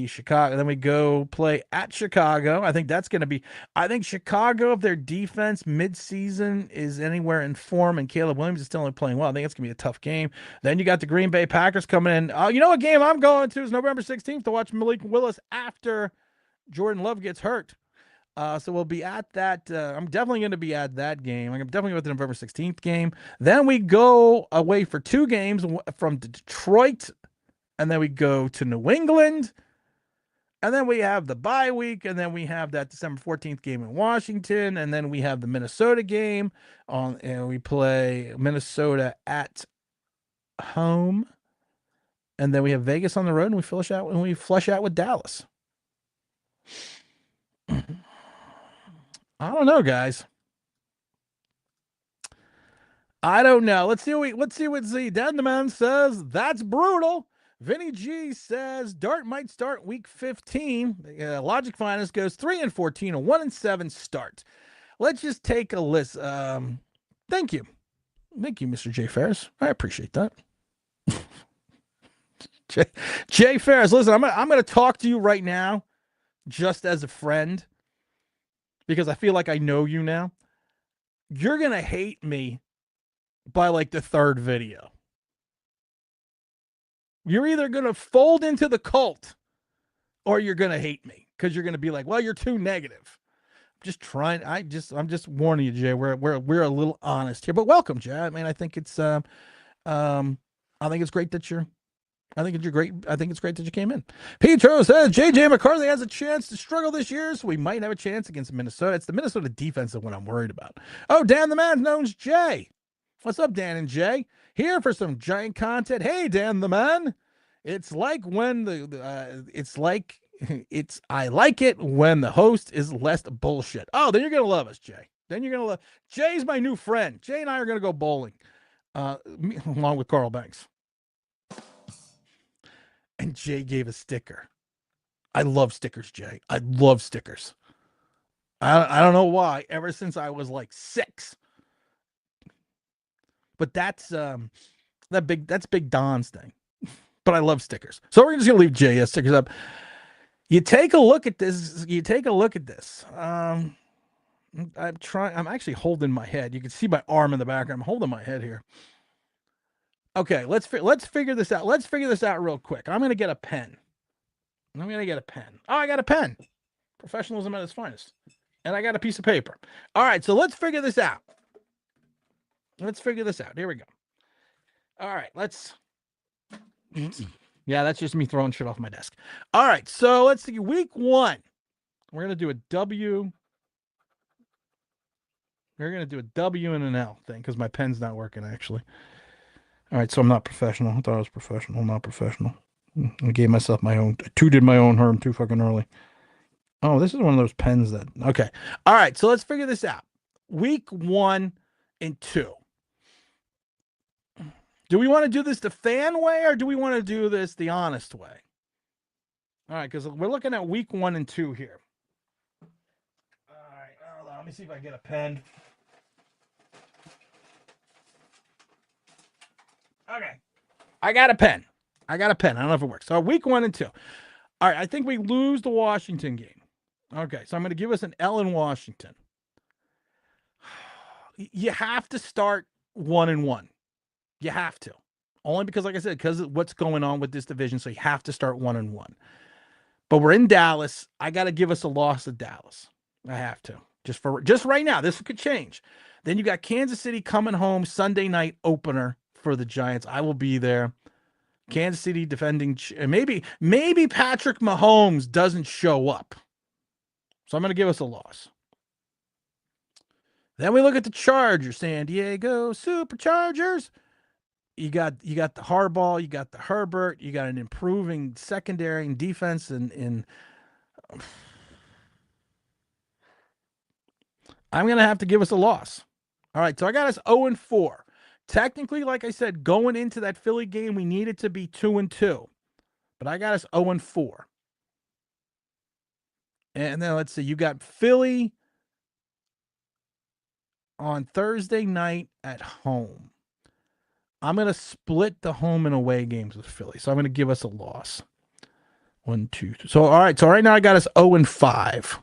Chicago. Then we go play at Chicago. I think that's going to be. I think Chicago, if their defense midseason is anywhere in form, and Caleb Williams is still only playing well, I think it's going to be a tough game. Then you got the Green Bay Packers coming in. You know what game I'm going to is November 16th to watch Malik Willis after Jordan Love gets hurt. So we'll be at that. I'm definitely going to be at that game. I'm definitely at the November 16th game. Then we go away for 2 games from Detroit, and then we go to New England, and then we have the bye week, and then we have that December 14th game in Washington, and then we have the Minnesota game and we play Minnesota at home, and then we have Vegas on the road, and we flush out with Dallas. I don't know, guys. I don't know. Let's see what Dan the Man says. That's brutal. Vinny G says Dart might start week 15. Logic Finest goes 3-14, a 1-7 start. Let's just take a list. Thank you, Mr. Jay Ferris. I appreciate that. Jay Ferris, listen, I'm going to talk to you right now, just as a friend, because I feel like I know you now. You're going to hate me by like the 3rd video. You're either going to fold into the cult or you're going to hate me because you're going to be like, well, you're too negative. I'm just warning you, Jay. We're a little honest here, but welcome, Jay. I mean, I think it's great that I think it's great that you came in. Petro says JJ McCarthy has a chance to struggle this year, so we might have a chance against Minnesota. It's the Minnesota defense that what I'm worried about. Oh, Dan the Man knows Jay. What's up, Dan and Jay? Here for some giant content. Hey, Dan the Man. It's like when I like it when the host is less bullshit. Oh, then you're gonna love us, Jay. Jay's my new friend. Jay and I are gonna go bowling, along with Carl Banks. And Jay gave a sticker. I love stickers, Jay. I love stickers. I don't know why. Ever since I was like 6. But that's Big Don's thing. But I love stickers. So we're just gonna leave Jay stickers up. You take a look at this. I'm actually holding my head. You can see my arm in the background. I'm holding my head here. Okay, let's figure this out. Let's figure this out real quick. I'm going to get a pen. Oh, I got a pen. Professionalism at its finest. And I got a piece of paper. All right, so let's figure this out. Here we go. All right, let's Yeah, that's just me throwing shit off my desk. All right, so let's see. Week 1. We're gonna do a W. We're gonna do a W and an L thing because my pen's not working actually. All right, so I'm not professional. I thought I was professional. I'm not professional. I gave myself my own. Tooted my own horn too fucking early. Oh, this is one of those pens that. Okay. All right, so let's figure this out. Week 1 and 2. Do we want to do this the fan way or do we want to do this the honest way? All right, because we're looking at week 1 and 2 here. All right, hold on. Let me see if I get a pen. Okay. I got a pen. I don't know if it works. So week 1 and 2. All right, I think we lose the Washington game. Okay, so I'm going to give us an L in Washington. You have to start 1-1. You have to. Only because, like I said, because of what's going on with this division, so you have to start 1-1. But we're in Dallas. I got to give us a loss to Dallas. I have to. Just right now. This could change. Then you got Kansas City coming home Sunday night opener for the Giants. I will be there. Kansas City defending. Maybe Patrick Mahomes doesn't show up. So I'm going to give us a loss. Then we look at the Chargers, San Diego Superchargers. You got the Harbaugh, you got the Herbert, you got an improving secondary and defense, and I'm gonna have to give us a loss. All right, so I got us 0-4. Technically, like I said, going into that Philly game, we needed to be 2-2, but I got us 0-4. And then let's see, you got Philly on Thursday night at home. I'm going to split the home and away games with Philly. So I'm going to give us a loss. 1, 2, 3. So, all right. So right now I got us 0-5.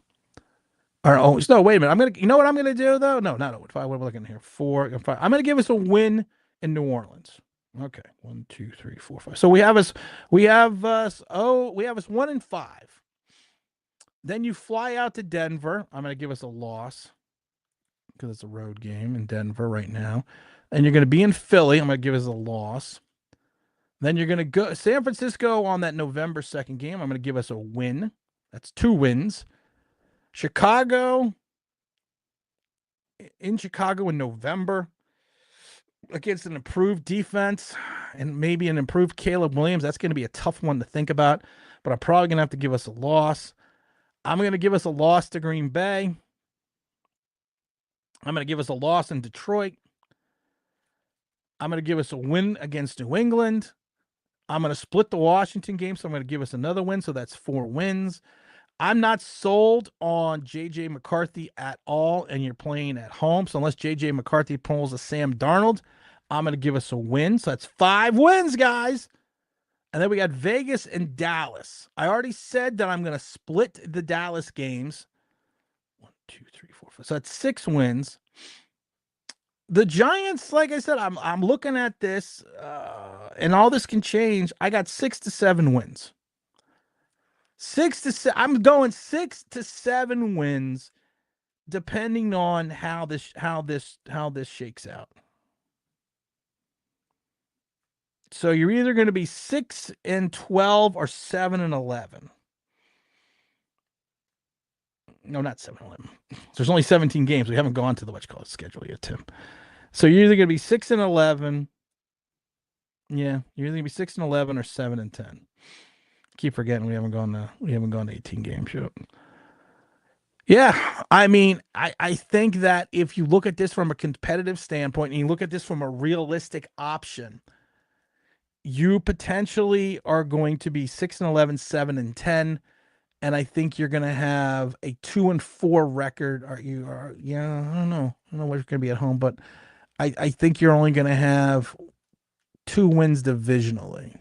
No, wait a minute. You know what I'm going to do though? No, not 0-5. What am I looking here? 4 and 5. I'm going to give us a win in New Orleans. Okay. 1, 2, 3, 4, 5. So we have us 1-5. Then you fly out to Denver. I'm going to give us a loss because it's a road game in Denver right now. And you're going to be in Philly. I'm going to give us a loss. Then you're going to go San Francisco on that November 2nd game. I'm going to give us a win. That's 2 wins. Chicago in November against an improved defense and maybe an improved Caleb Williams. That's going to be a tough one to think about, but I'm probably going to have to give us a loss. I'm going to give us a loss to Green Bay. I'm going to give us a loss in Detroit. I'm going to give us a win against New England. I'm going to split the Washington game, so I'm going to give us another win, so that's 4 wins. I'm not sold on J.J. McCarthy at all, and you're playing at home. So unless J.J. McCarthy pulls a Sam Darnold, I'm going to give us a win. So that's 5 wins, guys. And then we got Vegas and Dallas. I already said that I'm going to split the Dallas games. 1, 2, 3, 4, 5. So that's 6 wins. The Giants, like I said, I'm looking at this, and all this can change. I got 6 to 7 wins. 6 to 7. I'm going 6 to 7 wins, depending on how this shakes out. So you're either going to be 6-12 or 7-11. No, not 7-11. There's only 17 games. We haven't gone to the schedule yet, Tim. So you're either going to be 6-11. Yeah, you're either going to be 6-11 or 7-10. Keep forgetting we haven't gone to 18 games yet. Yeah, I mean, I think that if you look at this from a competitive standpoint and you look at this from a realistic option, you potentially are going to be 6-11, 7-10. And I think you're going to have a 2-4 record. I don't know. I don't know what you're going to be at home, but I think you're only going to have 2 wins divisionally.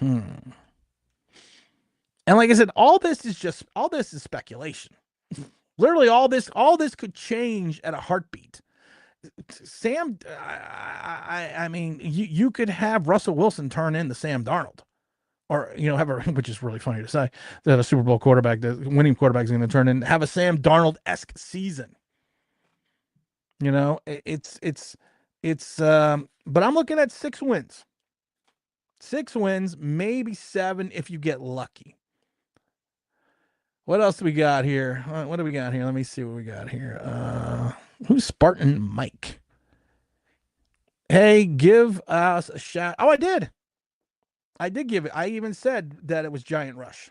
And like I said, all this is speculation. Literally, all this could change at a heartbeat. Sam, I mean, you could have Russell Wilson turn into Sam Darnold. Or, which is really funny to say, that a Super Bowl quarterback, the winning quarterback is going to turn in, have a Sam Darnold-esque season. But I'm looking at 6 wins. 6 wins, maybe 7 if you get lucky. What else do we got here? What do we got here? Let me see what we got here. Who's Spartan Mike? Hey, give us a shout. Oh, I did. I did give it. I even said that it was Giant Rush.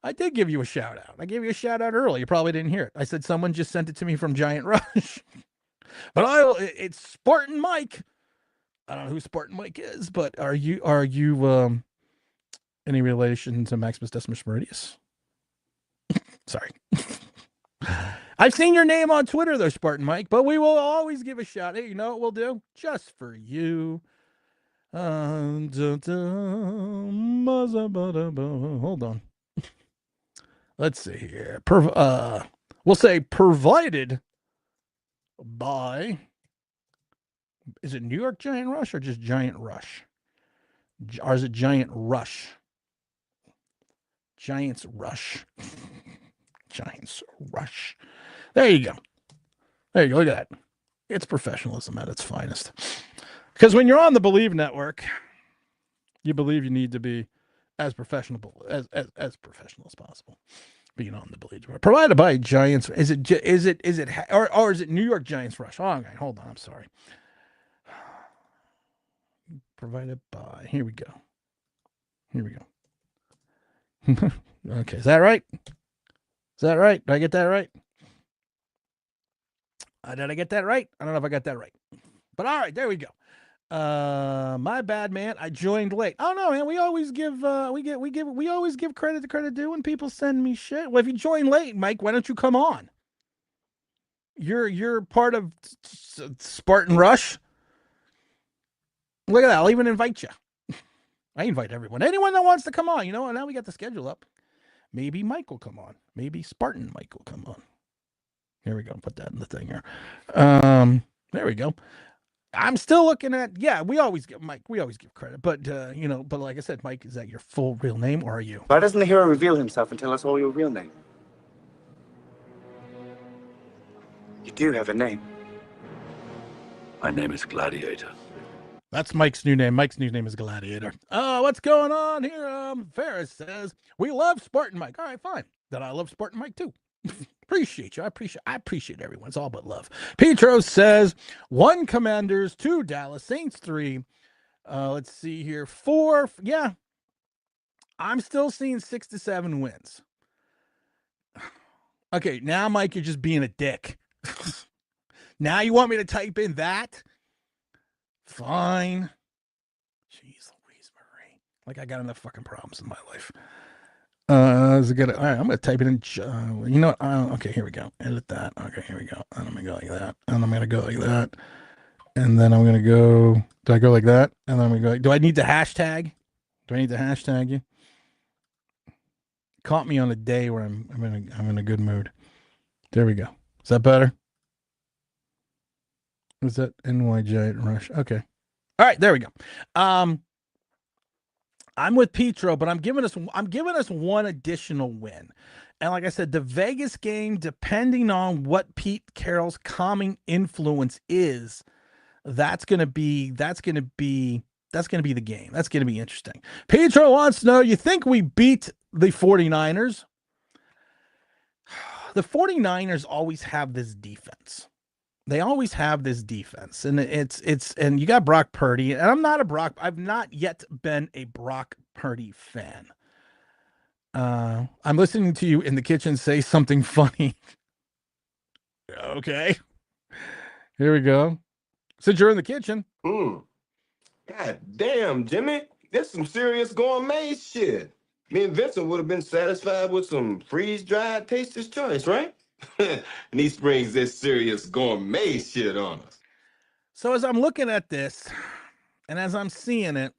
I did give you a shout out. I gave you a shout out early. You probably didn't hear it. I said someone just sent it to me from Giant Rush. But it's Spartan Mike. I don't know who Spartan Mike is, but are you any relation to Maximus Decimus Meridius? Sorry. I've seen your name on Twitter though, Spartan Mike, but we will always give a shout. Hey, you know what we'll do? Just for you. Hold on. Let's see here. We'll say provided by. Is it New York Giant Rush or just Giant Rush? Or is it Giant Rush? Giants Rush. Giants Rush. There you go. There you go. Look at that. It's professionalism at its finest. Because when you're on the Believe Network, you believe you need to be as professional as professional as possible. Being on the Believe Network. Provided by Giants. Is it is it New York Giants Rush? Oh, okay, hold on. I'm sorry. Provided by. Here we go. Okay, is that right? Is that right? Did I get that right? Did I get that right? I don't know if I got that right. But all right, there we go. My bad, man. I joined late. Oh no, man. We always give credit to credit due when people send me shit. Well, if you join late, Mike, why don't you come on? You're part of Spartan Rush. Look at that. I'll even invite you. I invite everyone. Anyone that wants to come on, you know, and now we got the schedule up. Maybe Mike will come on. Maybe Spartan Mike will come on. Here we go. Put that in the thing here. There we go. I'm still looking at, we always give Mike, we always give credit, but but like I said, Mike, is that your full real name or are you? Why doesn't the hero reveal himself and tell us all your real name? You do have a name. My name is Gladiator. That's Mike's new name. Mike's new name is Gladiator. What's going on here? Ferris says, we love Spartan Mike. All right, fine. Then I love Spartan Mike too. Appreciate you. I appreciate everyone. It's all but love. Petro says 1 Commanders, 2 Dallas, Saints 3. Let's see here. 4. Yeah. I'm still seeing 6 to 7 wins. Okay, now Mike, you're just being a dick. Now you want me to type in that? Fine. Jeez Louise Marie. Like I got enough fucking problems in my life. Is it good? All right, I'm gonna type it in. You know what? Okay, here we go. Edit that. Okay, here we go. And I'm gonna go like that. And I'm gonna go like that. And then I'm gonna go. Do I go like that? And then I'm gonna go. Do I need to hashtag? Do I need to hashtag you? Caught me on a day where I'm in a good mood. There we go. Is that better? Was that NY Giant Rush? Okay. All right, there we go. I'm with Petro, but I'm giving us 1 additional win. And like I said, the Vegas game, depending on what Pete Carroll's calming influence is, that's gonna be the game. That's going to be interesting. Petro wants to know, you think we beat the 49ers? The 49ers always have this defense. They always have this defense, and and you got Brock Purdy, and I've not yet been a Brock Purdy fan. I'm listening to you in the kitchen say something funny. Okay. Here we go. Since you're in the kitchen. God damn, Jimmy. That's some serious gourmet shit. Me and Vincent would have been satisfied with some freeze-dried Taster's Choice, right? And he springs this serious gourmet shit on us. So as I'm looking at this, and as I'm seeing it,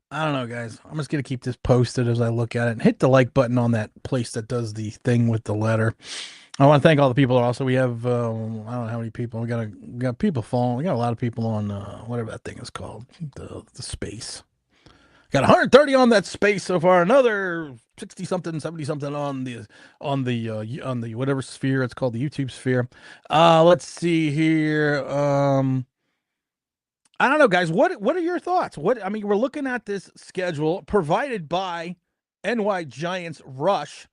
I don't know, guys. I'm just going to keep this posted as I look at it. And hit the like button on that place that does the thing with the letter. I want to thank all the people. Also, we have, I don't know how many people. We got people following. We got a lot of people on whatever that thing is called, the space. Got 130 on that space so far. Another 60 something, 70 something on the whatever sphere it's called, the YouTube sphere. Let's see here. I don't know, guys. What are your thoughts? I mean, we're looking at this schedule provided by NY Giants Rush.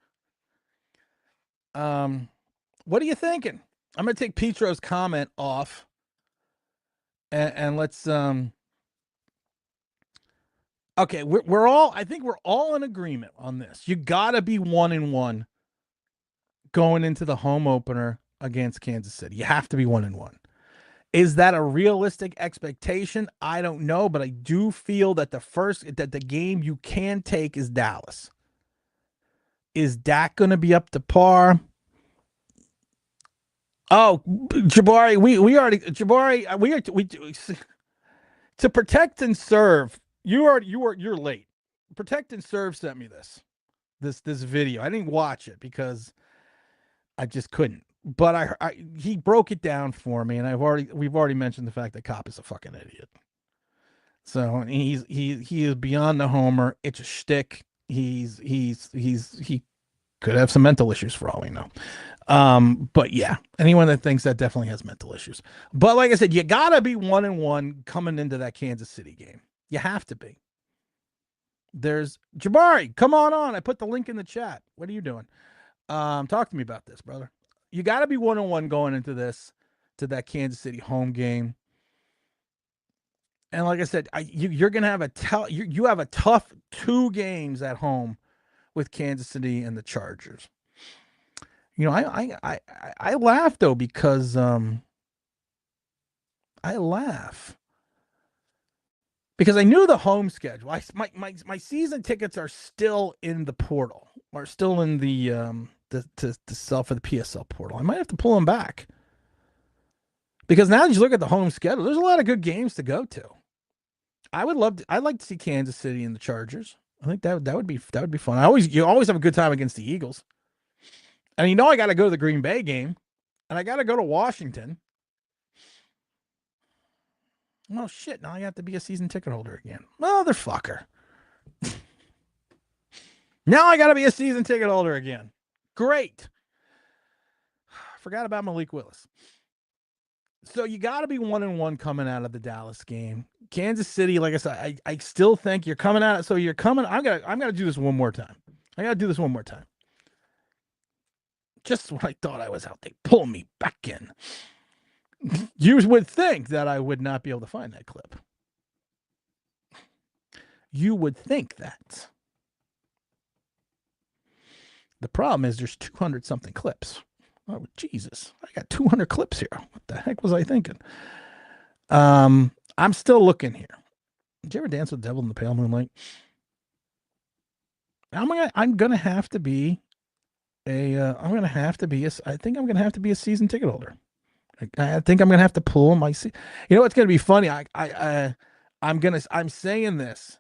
What are you thinking? I'm gonna take Petro's comment off, and let's Okay, we're all. I think we're all in agreement on this. You gotta be 1-1 going into the home opener against Kansas City. You have to be 1-1. Is that a realistic expectation? I don't know, but I do feel that the game you can take is Dallas. Is Dak going to be up to par? Oh, Jabari, to protect and serve. You're late. Protect and serve sent me this video. I didn't watch it because I just couldn't. But he broke it down for me, and we've already mentioned the fact that Kopp is a fucking idiot. So he is beyond the homer. It's a shtick. He could have some mental issues for all we know. But yeah, anyone that thinks that definitely has mental issues. But like I said, you gotta be 1-1 coming into that Kansas City game. You have to be. There's Jabari. Come on. I put the link in the chat. What are you doing? Talk to me about this, brother. You got to be 1-1 going into that Kansas City home game. And like I said, you're gonna have you have a tough 2 games at home with Kansas City and the Chargers. You know, I laugh though because I laugh because I knew the home schedule. My season tickets are still in the portal, are still in the to sell for the PSL portal. I might have to pull them back because now that you look at the home schedule, there's a lot of good games to go to. I'd like to see Kansas City and the Chargers. I think that would be fun. You always have a good time against the Eagles. And I got to go to the Green Bay game, and I got to go to Washington. Well, shit, now I have to be a season ticket holder again. Motherfucker. Now I got to be a season ticket holder again. Great. Forgot about Malik Willis. So you got to be 1-1 coming out of the Dallas game. Kansas City, like I said, I still think you're coming out. So you're coming. I'm gonna do this one more time. Just when I thought I was out, they pull me back in. You would think that I would not be able to find that clip. You would think that. The problem is there's 200 something clips. Oh, Jesus. I got 200 clips here. What the heck was I thinking? I'm still looking here. Did you ever dance with the devil in the pale moonlight? I'm gonna have to be I think I'm gonna have to be a season ticket holder. I think I'm gonna have to pull my seat. You know what's gonna be funny? I'm saying this,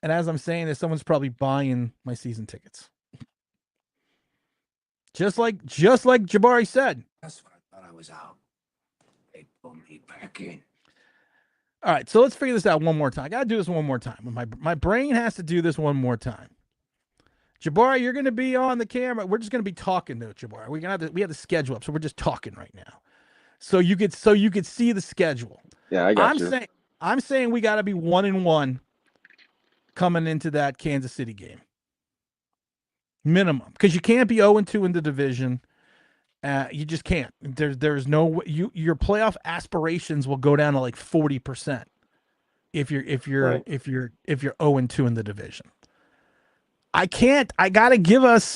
and as I'm saying this, someone's probably buying my season tickets. Just like Jabari said. That's what I thought I was out. They pulled me back in. All right, so let's figure this out one more time. I got to do this one more time. My brain has to do this one more time. Jabari, you're going to be on the camera. We're just going to be talking though, Jabari. We have the schedule up, so we're just talking right now. So you could see the schedule. Yeah, I got you. I'm saying we got to be 1-1 coming into that Kansas City game. Minimum, because you can't be 0-2 in the division. You just can't. There's no your playoff aspirations will go down to like 40% if you're 0-2 in the division. I gotta give us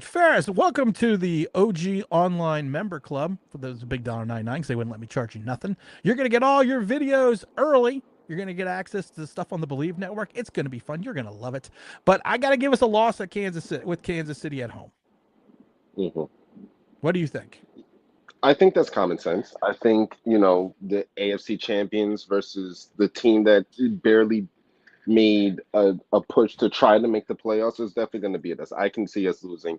Ferris, welcome to the OG online member club for those big $1.99 because they wouldn't let me charge you nothing. You're gonna get all your videos early. You're going to get access to the stuff on the Believe Network. It's going to be fun. You're going to love it. But I got to give us a loss at Kansas City at home. Mm-hmm. What do you think? I think that's common sense. I think, the AFC champions versus the team that barely made a push to try to make the playoffs is definitely going to be us. I can see us losing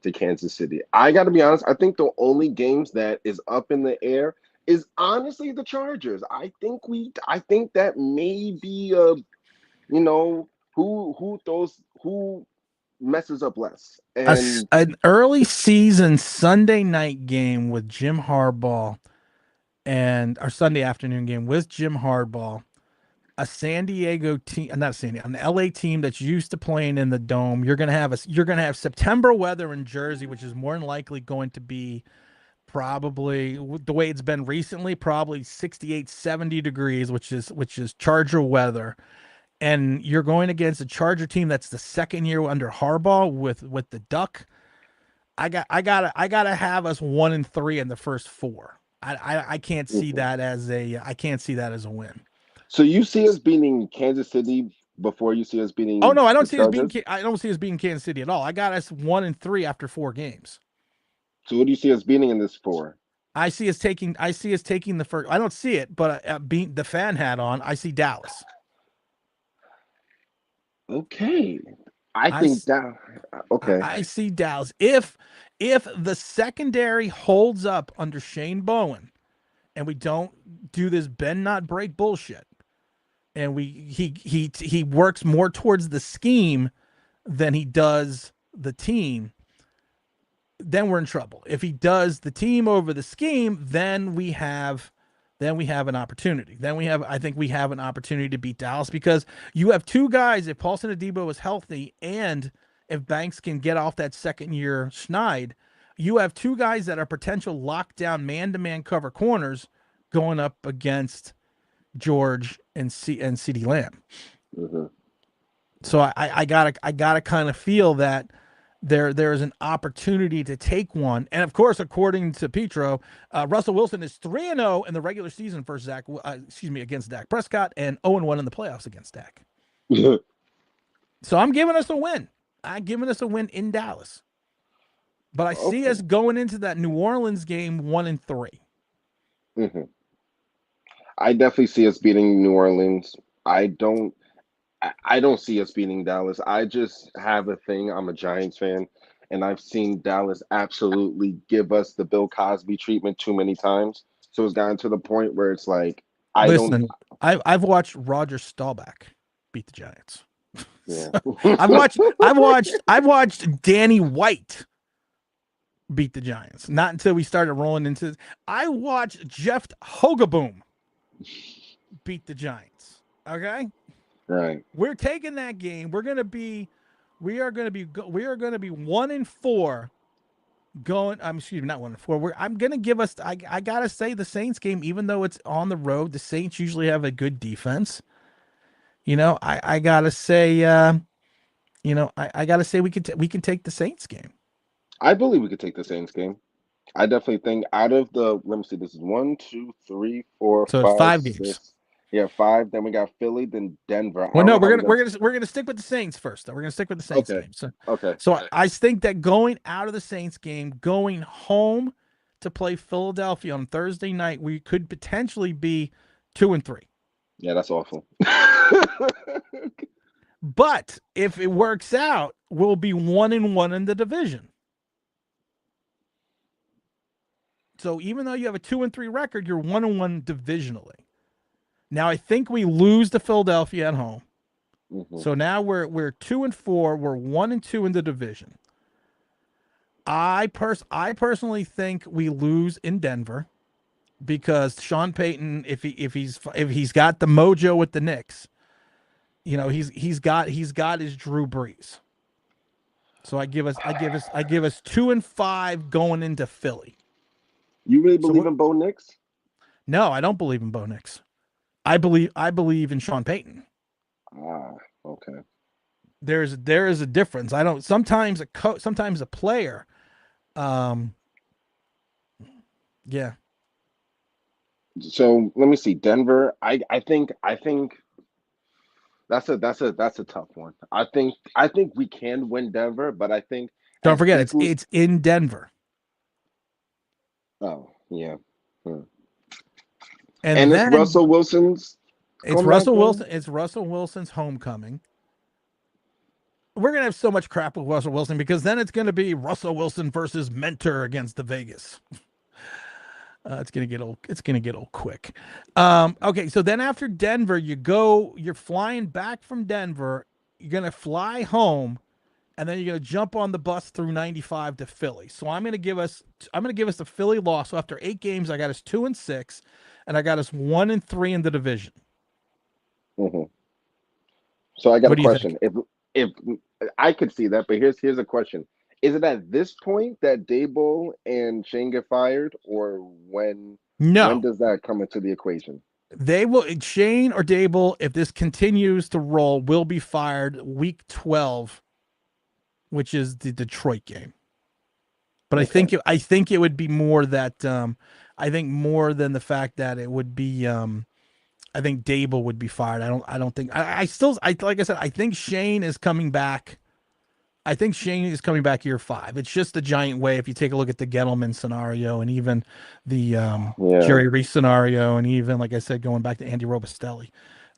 to Kansas City. I got to be honest. I think the only games that is up in the air is honestly the Chargers. I think that may be who messes up less. And an early season Sunday night game with Jim Harbaugh and our Sunday afternoon game with Jim Harbaugh, a San Diego team, not San Diego, an LA team that's used to playing in the dome. You're gonna have September weather in Jersey, which is more than likely going to be probably the way it's been recently, probably 68, 70 degrees, which is Charger weather. And you're going against a Charger team that's the second year under Harbaugh with the Duck. I gotta have us 1-3 in the first 4. I can't see that as a win. So you see us beating Kansas City before you see us beating? Oh no, I don't the see us being. Chargers? I don't see us beating Kansas City at all. I got us 1-3 after 4 games. So what do you see us beating in this 4? I see us taking the first. I don't see it, but being the fan hat on, I see Dallas. Okay, I think that. Okay, I see Dallas. If the secondary holds up under Shane Bowen, and we don't do this bend not break bullshit, and he works more towards the scheme than he does the team, then we're in trouble. If he does the team over the scheme, then we have an opportunity. I think we have an opportunity to beat Dallas, because you have 2 guys. If Paulson Adebo is healthy, and if Banks can get off that second year schneid, you have 2 guys that are potential lockdown man-to-man cover corners going up against George and CeeDee Lamb. Mm-hmm. So I gotta kind of feel that there is an opportunity to take one. And of course, according to Petro, Russell Wilson is 3-0 in the regular season for against Dak Prescott, and 0-1 in the playoffs against Dak. So I'm giving us a win. I'm giving us a win in Dallas. But I see us going into that New Orleans game 1-3. Mm-hmm. I definitely see us beating New Orleans. I don't see us beating Dallas. I just have a thing. I'm a Giants fan, and I've seen Dallas absolutely give us the Bill Cosby treatment too many times. So it's gotten to the point where it's like, I've watched Roger Staubach beat the Giants. Yeah. I've watched Danny White beat the Giants. Not until we started rolling into. I watched Jeff Hogaboom beat the Giants. Okay. Right. We're taking that game. We are going to be 1-4 going. Excuse me, not 1-4. I'm going to give us. I gotta say the Saints game, even though it's on the road, the Saints usually have a good defense. You know, I gotta say. I gotta say we can take the Saints game. I believe we could take the Saints game. I definitely think out of the. Let me see. This is 1, 2, 3, 4, so 5, it's 5 6. games. Yeah, 5. Then we got Philly, then Denver. Well, no, we're gonna stick with the Saints first. Though. We're gonna stick with the Saints game. So I think that going out of the Saints game, going home to play Philadelphia on Thursday night, we could potentially be 2-3. Yeah, that's awful. But if it works out, we'll be 1-1 in the division. So even though you have a 2-3 record, you're 1-1 divisionally. Now I think we lose to Philadelphia at home. Mm-hmm. So now we're 2-4. We're 1-2 in the division. I personally think we lose in Denver, because Sean Payton, if he's got the mojo with the Knicks, you know, he's got his Drew Brees. So I give us 2-5 going into Philly. You really believe in Bo Nix? No, I don't believe in Bo Nix. I believe in Sean Payton. Ah, okay. There is a difference. I don't. Sometimes a player, yeah. So let me see. Denver. I think that's a tough one. I think we can win Denver, but I think don't forget it's in Denver. Oh yeah. And then, it's Russell Wilson's. It's Russell Wilson's homecoming. We're gonna have so much crap with Russell Wilson, because then it's gonna be Russell Wilson versus Mentor against the Vegas. It's gonna get old. It's gonna get old quick. Okay, so then after Denver, you're flying back from Denver. You're gonna fly home and then you're going to jump on the bus through 95 to Philly. So I'm going to give us the Philly loss. So after 8 games, I got us 2-6, and I got us 1-3 in the division. Hmm. So I got What a do you question. If I could see that, but here's a question: is it at this point that Dable and Shane get fired, or when No, does that come into the equation? they will. Shane or Dable, if this continues to roll, will be fired week 12, which is the Detroit game. But Okay. I think it would be more that I think more than the fact that it would be I think Dable would be fired. I don't think I still I like I said, I think Shane is coming back. I think Shane is coming back year 5. It's just the giant way if you take a look at the Gettleman scenario and even the Yeah. Jerry Reese scenario and even like I said going back to Andy Robustelli.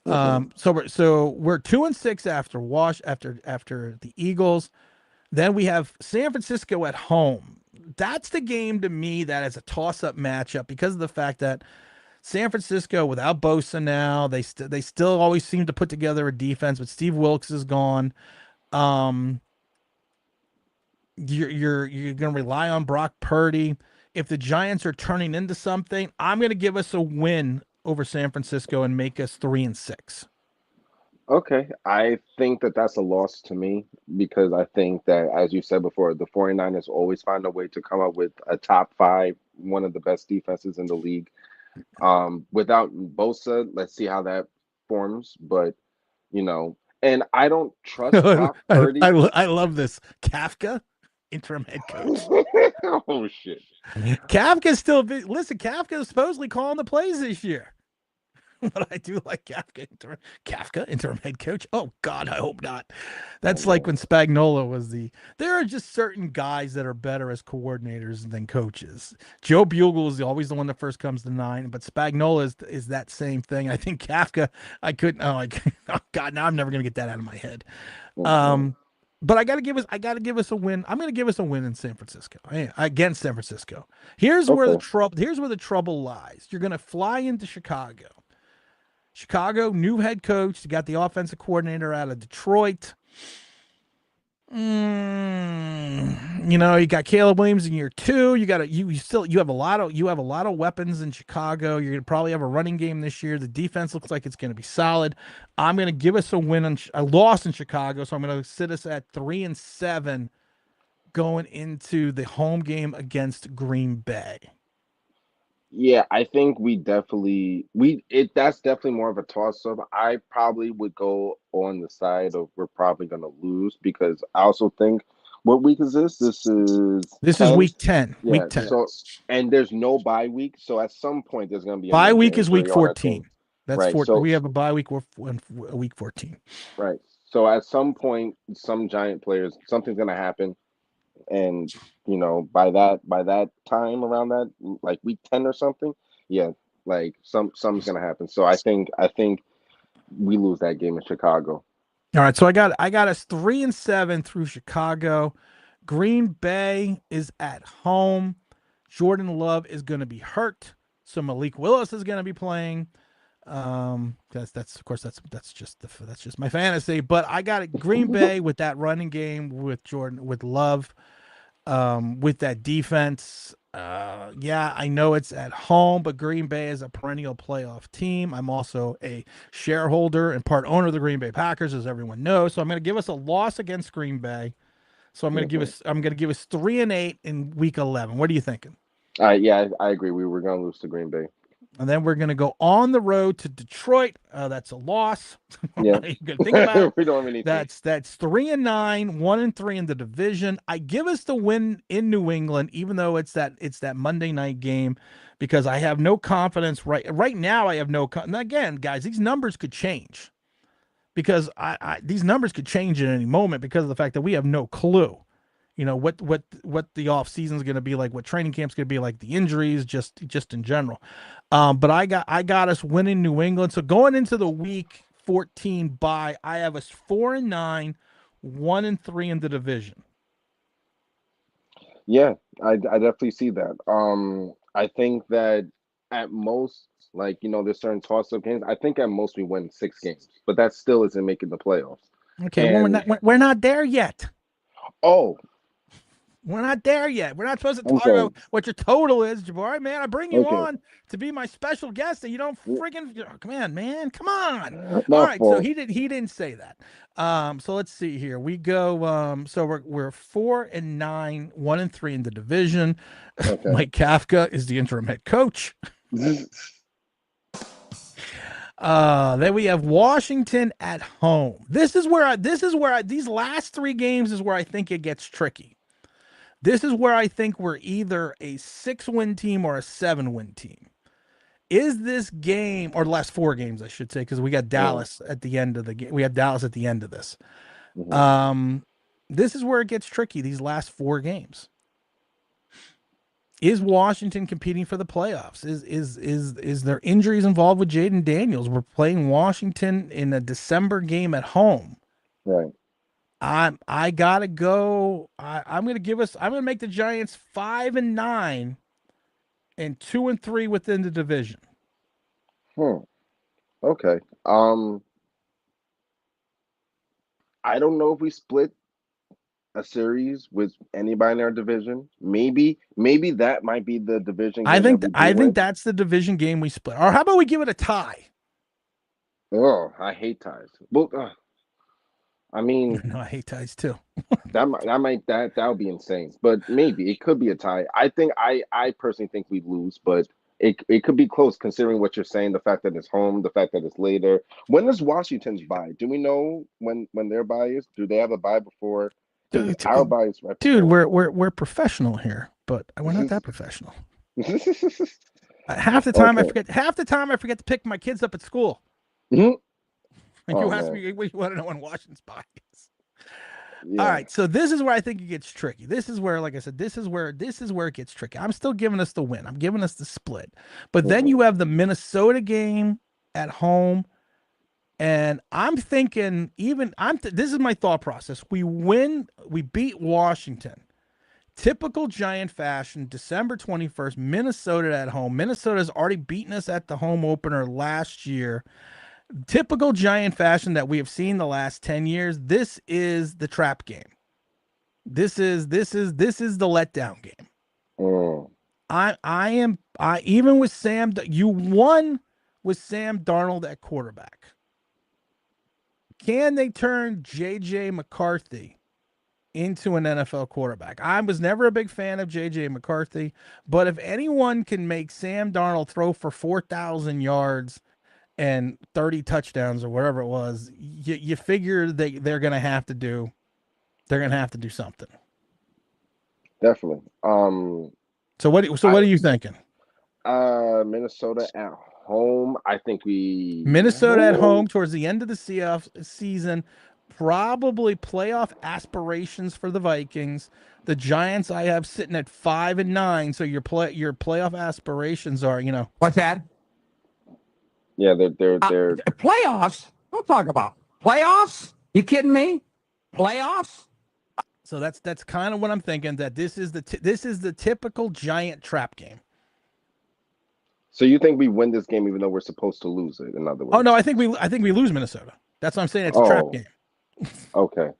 Hmm. So we're 2-6 after after the Eagles. Then we have San Francisco at home. That's the game to me that is a toss-up matchup because of the fact that San Francisco without Bosa now, they still always seem to put together a defense, but Steve Wilkes is gone. Um, you're going to rely on Brock Purdy. If the Giants are turning into something, I'm going to give us a win over San Francisco and make us 3-6. Okay. I think that that's a loss to me because I think that, as you said before, the 49ers always find a way to come up with a top 5, one of the best defenses in the league. Without Bosa, let's see how that forms. But, and I don't trust Brock Purdy. I love this. Kafka, interim head coach. Oh, shit. Kafka's still listen. Kafka is supposedly calling the plays this year. But I do like Kafka interim head coach. Oh God, I hope not. That's like when Spagnuolo was there are just certain guys that are better as coordinators than coaches. Joe Bugle is always the one that first comes to mind, but Spagnuolo is that same thing. I think Kafka, I couldn't, oh God, now I'm never going to get that out of my head. But I got to give us a win. I'm going to give us a win in San Francisco against San Francisco. Here's where the trouble lies. You're going to fly into Chicago. Chicago, new head coach. You got the offensive coordinator out of Detroit. You got Caleb Williams in year 2. You have a lot of weapons in Chicago. You're gonna probably have a running game this year. The defense looks like it's gonna be solid. I'm gonna give us a loss in Chicago, so I'm gonna sit us at 3-7 going into the home game against Green Bay. Yeah, I think that's definitely more of a toss up. I probably would go on the side of we're probably gonna lose because I also think what week is this? This is 10? week 10. Yeah, Week 10. so and there's no bye week, so at some point there's gonna be a bye major week is week injury on that 14. team. That's Right. 14. So We have a bye week week 14. right. So at some point, some giant players, something's gonna happen. And by that time around that like week 10 or something, yeah, like something's gonna happen. So I think we lose that game in Chicago. All right, so I got us 3-7 through Chicago. Green Bay is at home. Jordan Love is going to be hurt, so Malik Willis is going to be playing. That's of course that's just my fantasy, but I got it Green Bay with that running game with Jordan with Love, with that defense. Yeah, I know it's at home, but Green Bay is a perennial playoff team. I'm also a shareholder and part owner of the Green Bay Packers, as everyone knows. So I'm going to give us a loss against Green Bay. So I'm going to give us 3-8 in week 11. What are you thinking? Yeah, I agree. We were gonna lose to Green Bay. And then we're going to go on the road to Detroit. That's a loss. Yeah. You got to think about it. We don't have anything. That's 3-9, 1-3 in the division. I give us the win in New England, even though it's that Monday night game, because I have no confidence right now. I have no. And again, guys, these numbers could change because these numbers could change at any moment because of the fact that we have no clue. What the off season is going to be like, what training camp's going to be like, the injuries, just in general. But I got us winning New England. So going into the week 14 bye, I have us 4-9, 1-3 in the division. Yeah, I definitely see that. I think that at most, there's certain toss-up games. I think at most we win 6 games, but that still isn't making the playoffs. Okay, well, we're not there yet. Oh, We're not there yet. We're not supposed to I'm talk sorry. about what your total is, Jabari. Man, I bring you Okay. on to be my special guest, and you don't friggin' come on, man. Come on. My All right, so fault. he didn't say that. So let's see here. We go. So we're 4-9, 1-3 in the division. Okay. Mike Kafka is the interim head coach. Then we have Washington at home. This is where these last 3 games is where I think it gets tricky. This is where I think we're either a 6-win team or a 7-win team. Is this game, or the last 4 games, I should say, because we got Dallas at the end of the game. We have Dallas at the end of this. This is where it gets tricky. These last 4 games. Is Washington competing for the playoffs? Is there injuries involved with Jaden Daniels? We're playing Washington in a December game at home. Right. I gotta go. I'm gonna make the Giants 5-9 and 2-3 within the division. Okay. I don't know if we split a series with anybody in our division. Maybe that might be the division game. I think that's the division game we split. Or how about we give it a tie? Oh, I hate ties. Well, I mean, no, I hate ties too. that would be insane. But maybe it could be a tie. I personally think we lose, but it could be close considering what you're saying. The fact that it's home, the fact that it's later. When does Washington's bye? Do we know when their bye is? Do they have a bye before? Our bye is right. Dude, we're professional here, but we're not that professional. Half the time I forget to pick my kids up at school. And you ask me, you want to know when Washington's bye is. Yeah. All right, so this is where I think it gets tricky. This is where, like I said, this is where it gets tricky. I'm still giving us the win. I'm giving us the split. But then you have the Minnesota game at home, and I'm thinking this is my thought process. We beat Washington. Typical Giant fashion, December 21st, Minnesota at home. Minnesota's already beaten us at the home opener last year. Typical Giant fashion that we have seen the last 10 years. This is the trap game. This is the letdown game. I even with Sam, you won with Sam Darnold at quarterback. Can they turn JJ McCarthy into an NFL quarterback? I was never a big fan of JJ McCarthy, but if anyone can make Sam Darnold throw for 4,000 yards and 30 touchdowns or whatever it was, you figure they're going to have to do something. Definitely. So what are you thinking? Minnesota at home. I think Minnesota at home towards the end of the season, probably playoff aspirations for the Vikings. The Giants I have sitting at 5-9, so your playoff aspirations are, What's that? Yeah, they're playoffs. Don't talk about playoffs. You kidding me? Playoffs. So that's kind of what I'm thinking. That this is the typical Giant trap game. So you think we win this game even though we're supposed to lose it? In other words. Oh no, I think we lose Minnesota. That's what I'm saying. It's a trap game. Okay.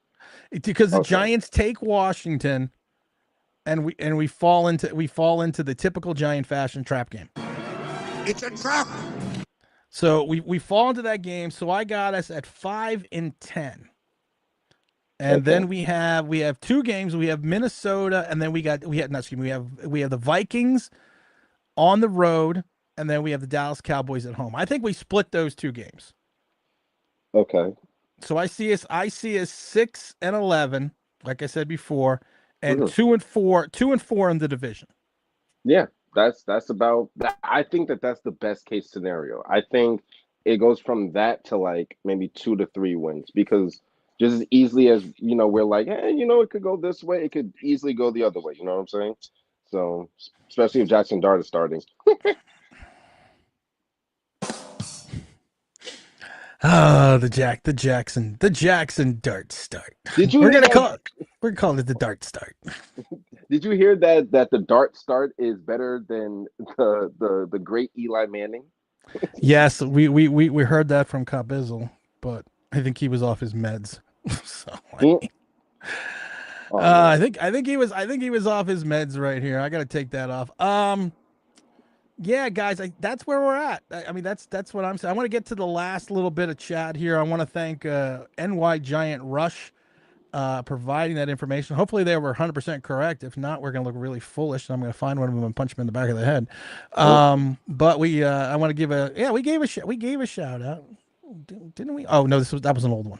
Because the Giants take Washington, and we fall into the typical Giant fashion trap game. It's a trap. So we fall into that game. So I got us at 5-10. And then we have 2 games. We have Minnesota, and then we have the Vikings on the road, and then we have the Dallas Cowboys at home. I think we split those 2 games. Okay. So I see us 6-11, like I said before, and 2-4 in the division. Yeah. That's about that. I think that's the best case scenario. I think it goes from that to like maybe 2 to 3 wins, because just as easily as we're like, hey, it could go this way, it could easily go the other way. You know what I'm saying? So especially if Jackson Dart is starting. Oh, the Jackson Dart start. Did you? We're gonna call it the Dart start. Did you hear that the Dart start is better than the great Eli Manning? Yes, we heard that from Cobb Bizzle, but I think he was off his meds. So Oh, I think he was off his meds right here. I got to take that off. Yeah, guys, that's where we're at. I mean, that's what I'm saying. I want to get to the last little bit of chat here. I want to thank NY Giant Rush providing that information. Hopefully they were 100% correct. If not, we're going to look really foolish. And I'm going to find one of them and punch him in the back of the head. But I want to give we gave a shout out. Didn't we? Oh no, that was an old one.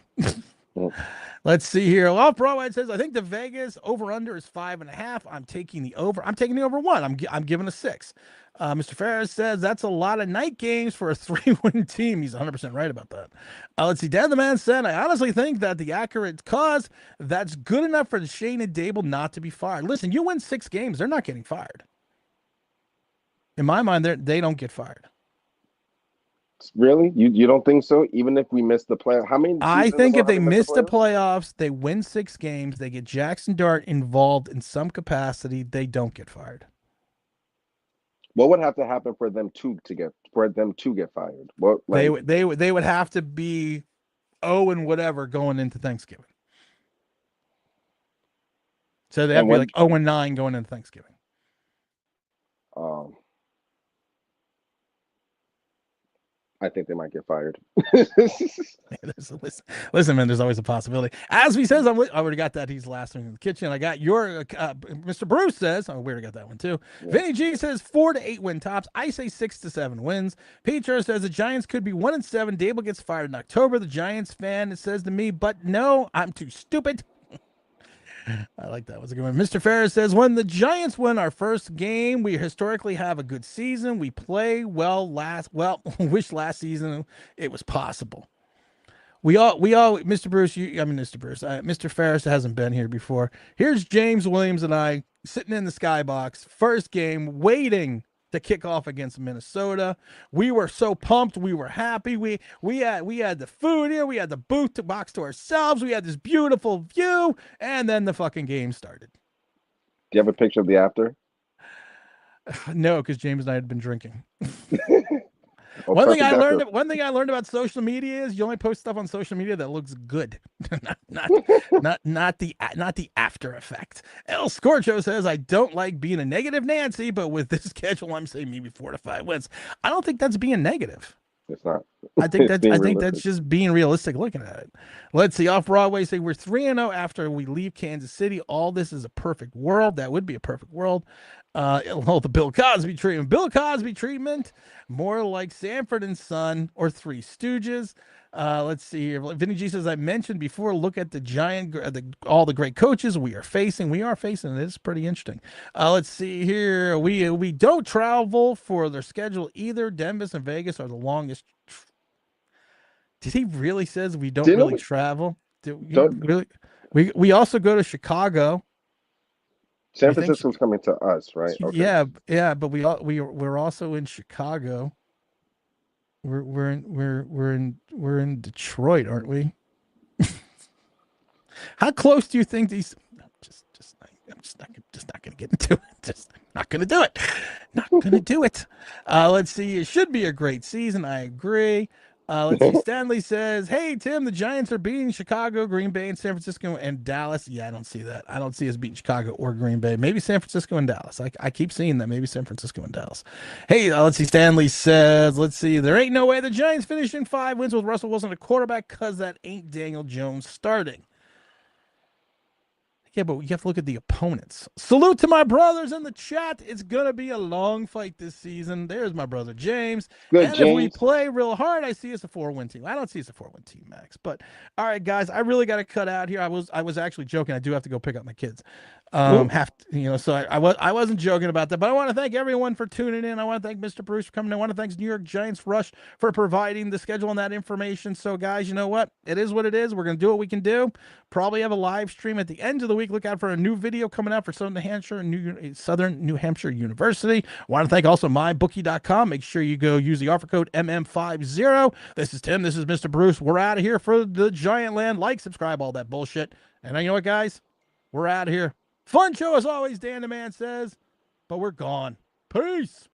Let's see here. Well, Broadway says, I think the Vegas over under is 5.5. I'm taking the over. I'm taking the over 1. I'm giving a 6. Mr. Ferris says that's a lot of night games for a 3-win team. He's 100% right about that. Let's see. Dan the Man said, I honestly think that the accurate cause that's good enough for Shane and Dable not to be fired. Listen, you win 6 games, they're not getting fired. In my mind, they don't get fired. Really? You don't think so? Even if we miss the play, how many? I think if they miss the playoffs? playoffs, they win 6 games, they get Jackson Dart involved in some capacity, they don't get fired. What would have to happen for them to get fired? What they would have to be 0 and whatever going into Thanksgiving. So they have to be like 0 and 9 going into Thanksgiving. I think they might get fired. Listen, man, there's always a possibility. As he says, I already got that. He's last in the kitchen. I got your Mr. Bruce says, we already got that one too. Yeah. Vinny G says 4 to 8 win tops. I say 6 to 7 wins. Peter says the Giants could be 1 and 7. Dable gets fired in October. The Giants fan says to me, but no, I'm too stupid. I like that. Was a good one. Mr. Ferris says, when the Giants win our first game, we historically have a good season. We play well wish last season it was possible. We all, Mr. Bruce, Mr. Ferris hasn't been here before. Here's James Williams and I sitting in the skybox, first game, waiting to kick off against Minnesota. We were so pumped. We were happy. We had the food here. We had the booth to box to ourselves. We had this beautiful view, and then the fucking game started. Do you have a picture of the after? No, because James and I had been drinking. One thing I learned about social media is you only post stuff on social media that looks good, not the after effect. El Scorcho says, I don't like being a negative Nancy, but with this schedule, I'm saying maybe 4 to 5 wins. I don't think that's being negative. It's not. I think that's just being realistic looking at it. Let's see. Off Broadway say we're 3-0 after we leave Kansas City. All this is a perfect world. That would be a perfect world. The Bill Cosby treatment. Bill Cosby treatment, more like Sanford and Son or Three Stooges. Let's see here. Vinny G says, I mentioned before, look at the giant, all the great coaches we are facing. It is pretty interesting. Let's see here. We don't travel for their schedule either. Denver and Vegas are the longest. Did he really says we don't really travel? We also go to Chicago. San Francisco's coming to us, right? Okay. Yeah, but we're also in Chicago. We're in Detroit, aren't we? How close do you think these? I'm just not gonna get into it. Just not gonna do it. Not gonna do it. Let's see. It should be a great season. I agree. Let's see. Stanley says, hey, Tim, the Giants are beating Chicago, Green Bay, and San Francisco and Dallas. Yeah, I don't see that. I don't see us beating Chicago or Green Bay. Maybe San Francisco and Dallas. I keep seeing that. Maybe San Francisco and Dallas. Hey, let's see. Stanley says, let's see. There ain't no way the Giants finishing 5 wins with Russell Wilson at quarterback because that ain't Daniel Jones starting. Yeah, but you have to look at the opponents. Salute to my brothers in the chat. It's going to be a long fight this season. There's my brother James. Good, and James. If we play real hard, I see us a 4-win team. I don't see us a 4-win team, Max. But all right, guys, I really got to cut out here. I was actually joking. I do have to go pick up my kids. So I wasn't joking about that. But I want to thank everyone for tuning in. I want to thank Mr. Bruce for coming in. I want to thank New York Giants Rush for providing the schedule and that information. So, guys, you know what? It is what it is. We're going to do what we can do. Probably have a live stream at the end of the week. Look out for a new video coming out for Southern New Hampshire University. I want to thank also mybookie.com. Make sure you go use the offer code MM50. This is Tim. This is Mr. Bruce. We're out of here for the Giant Land. Like, subscribe, all that bullshit. And you know what, guys? We're out of here. Fun show as always, Dan the Man says, but we're gone. Peace.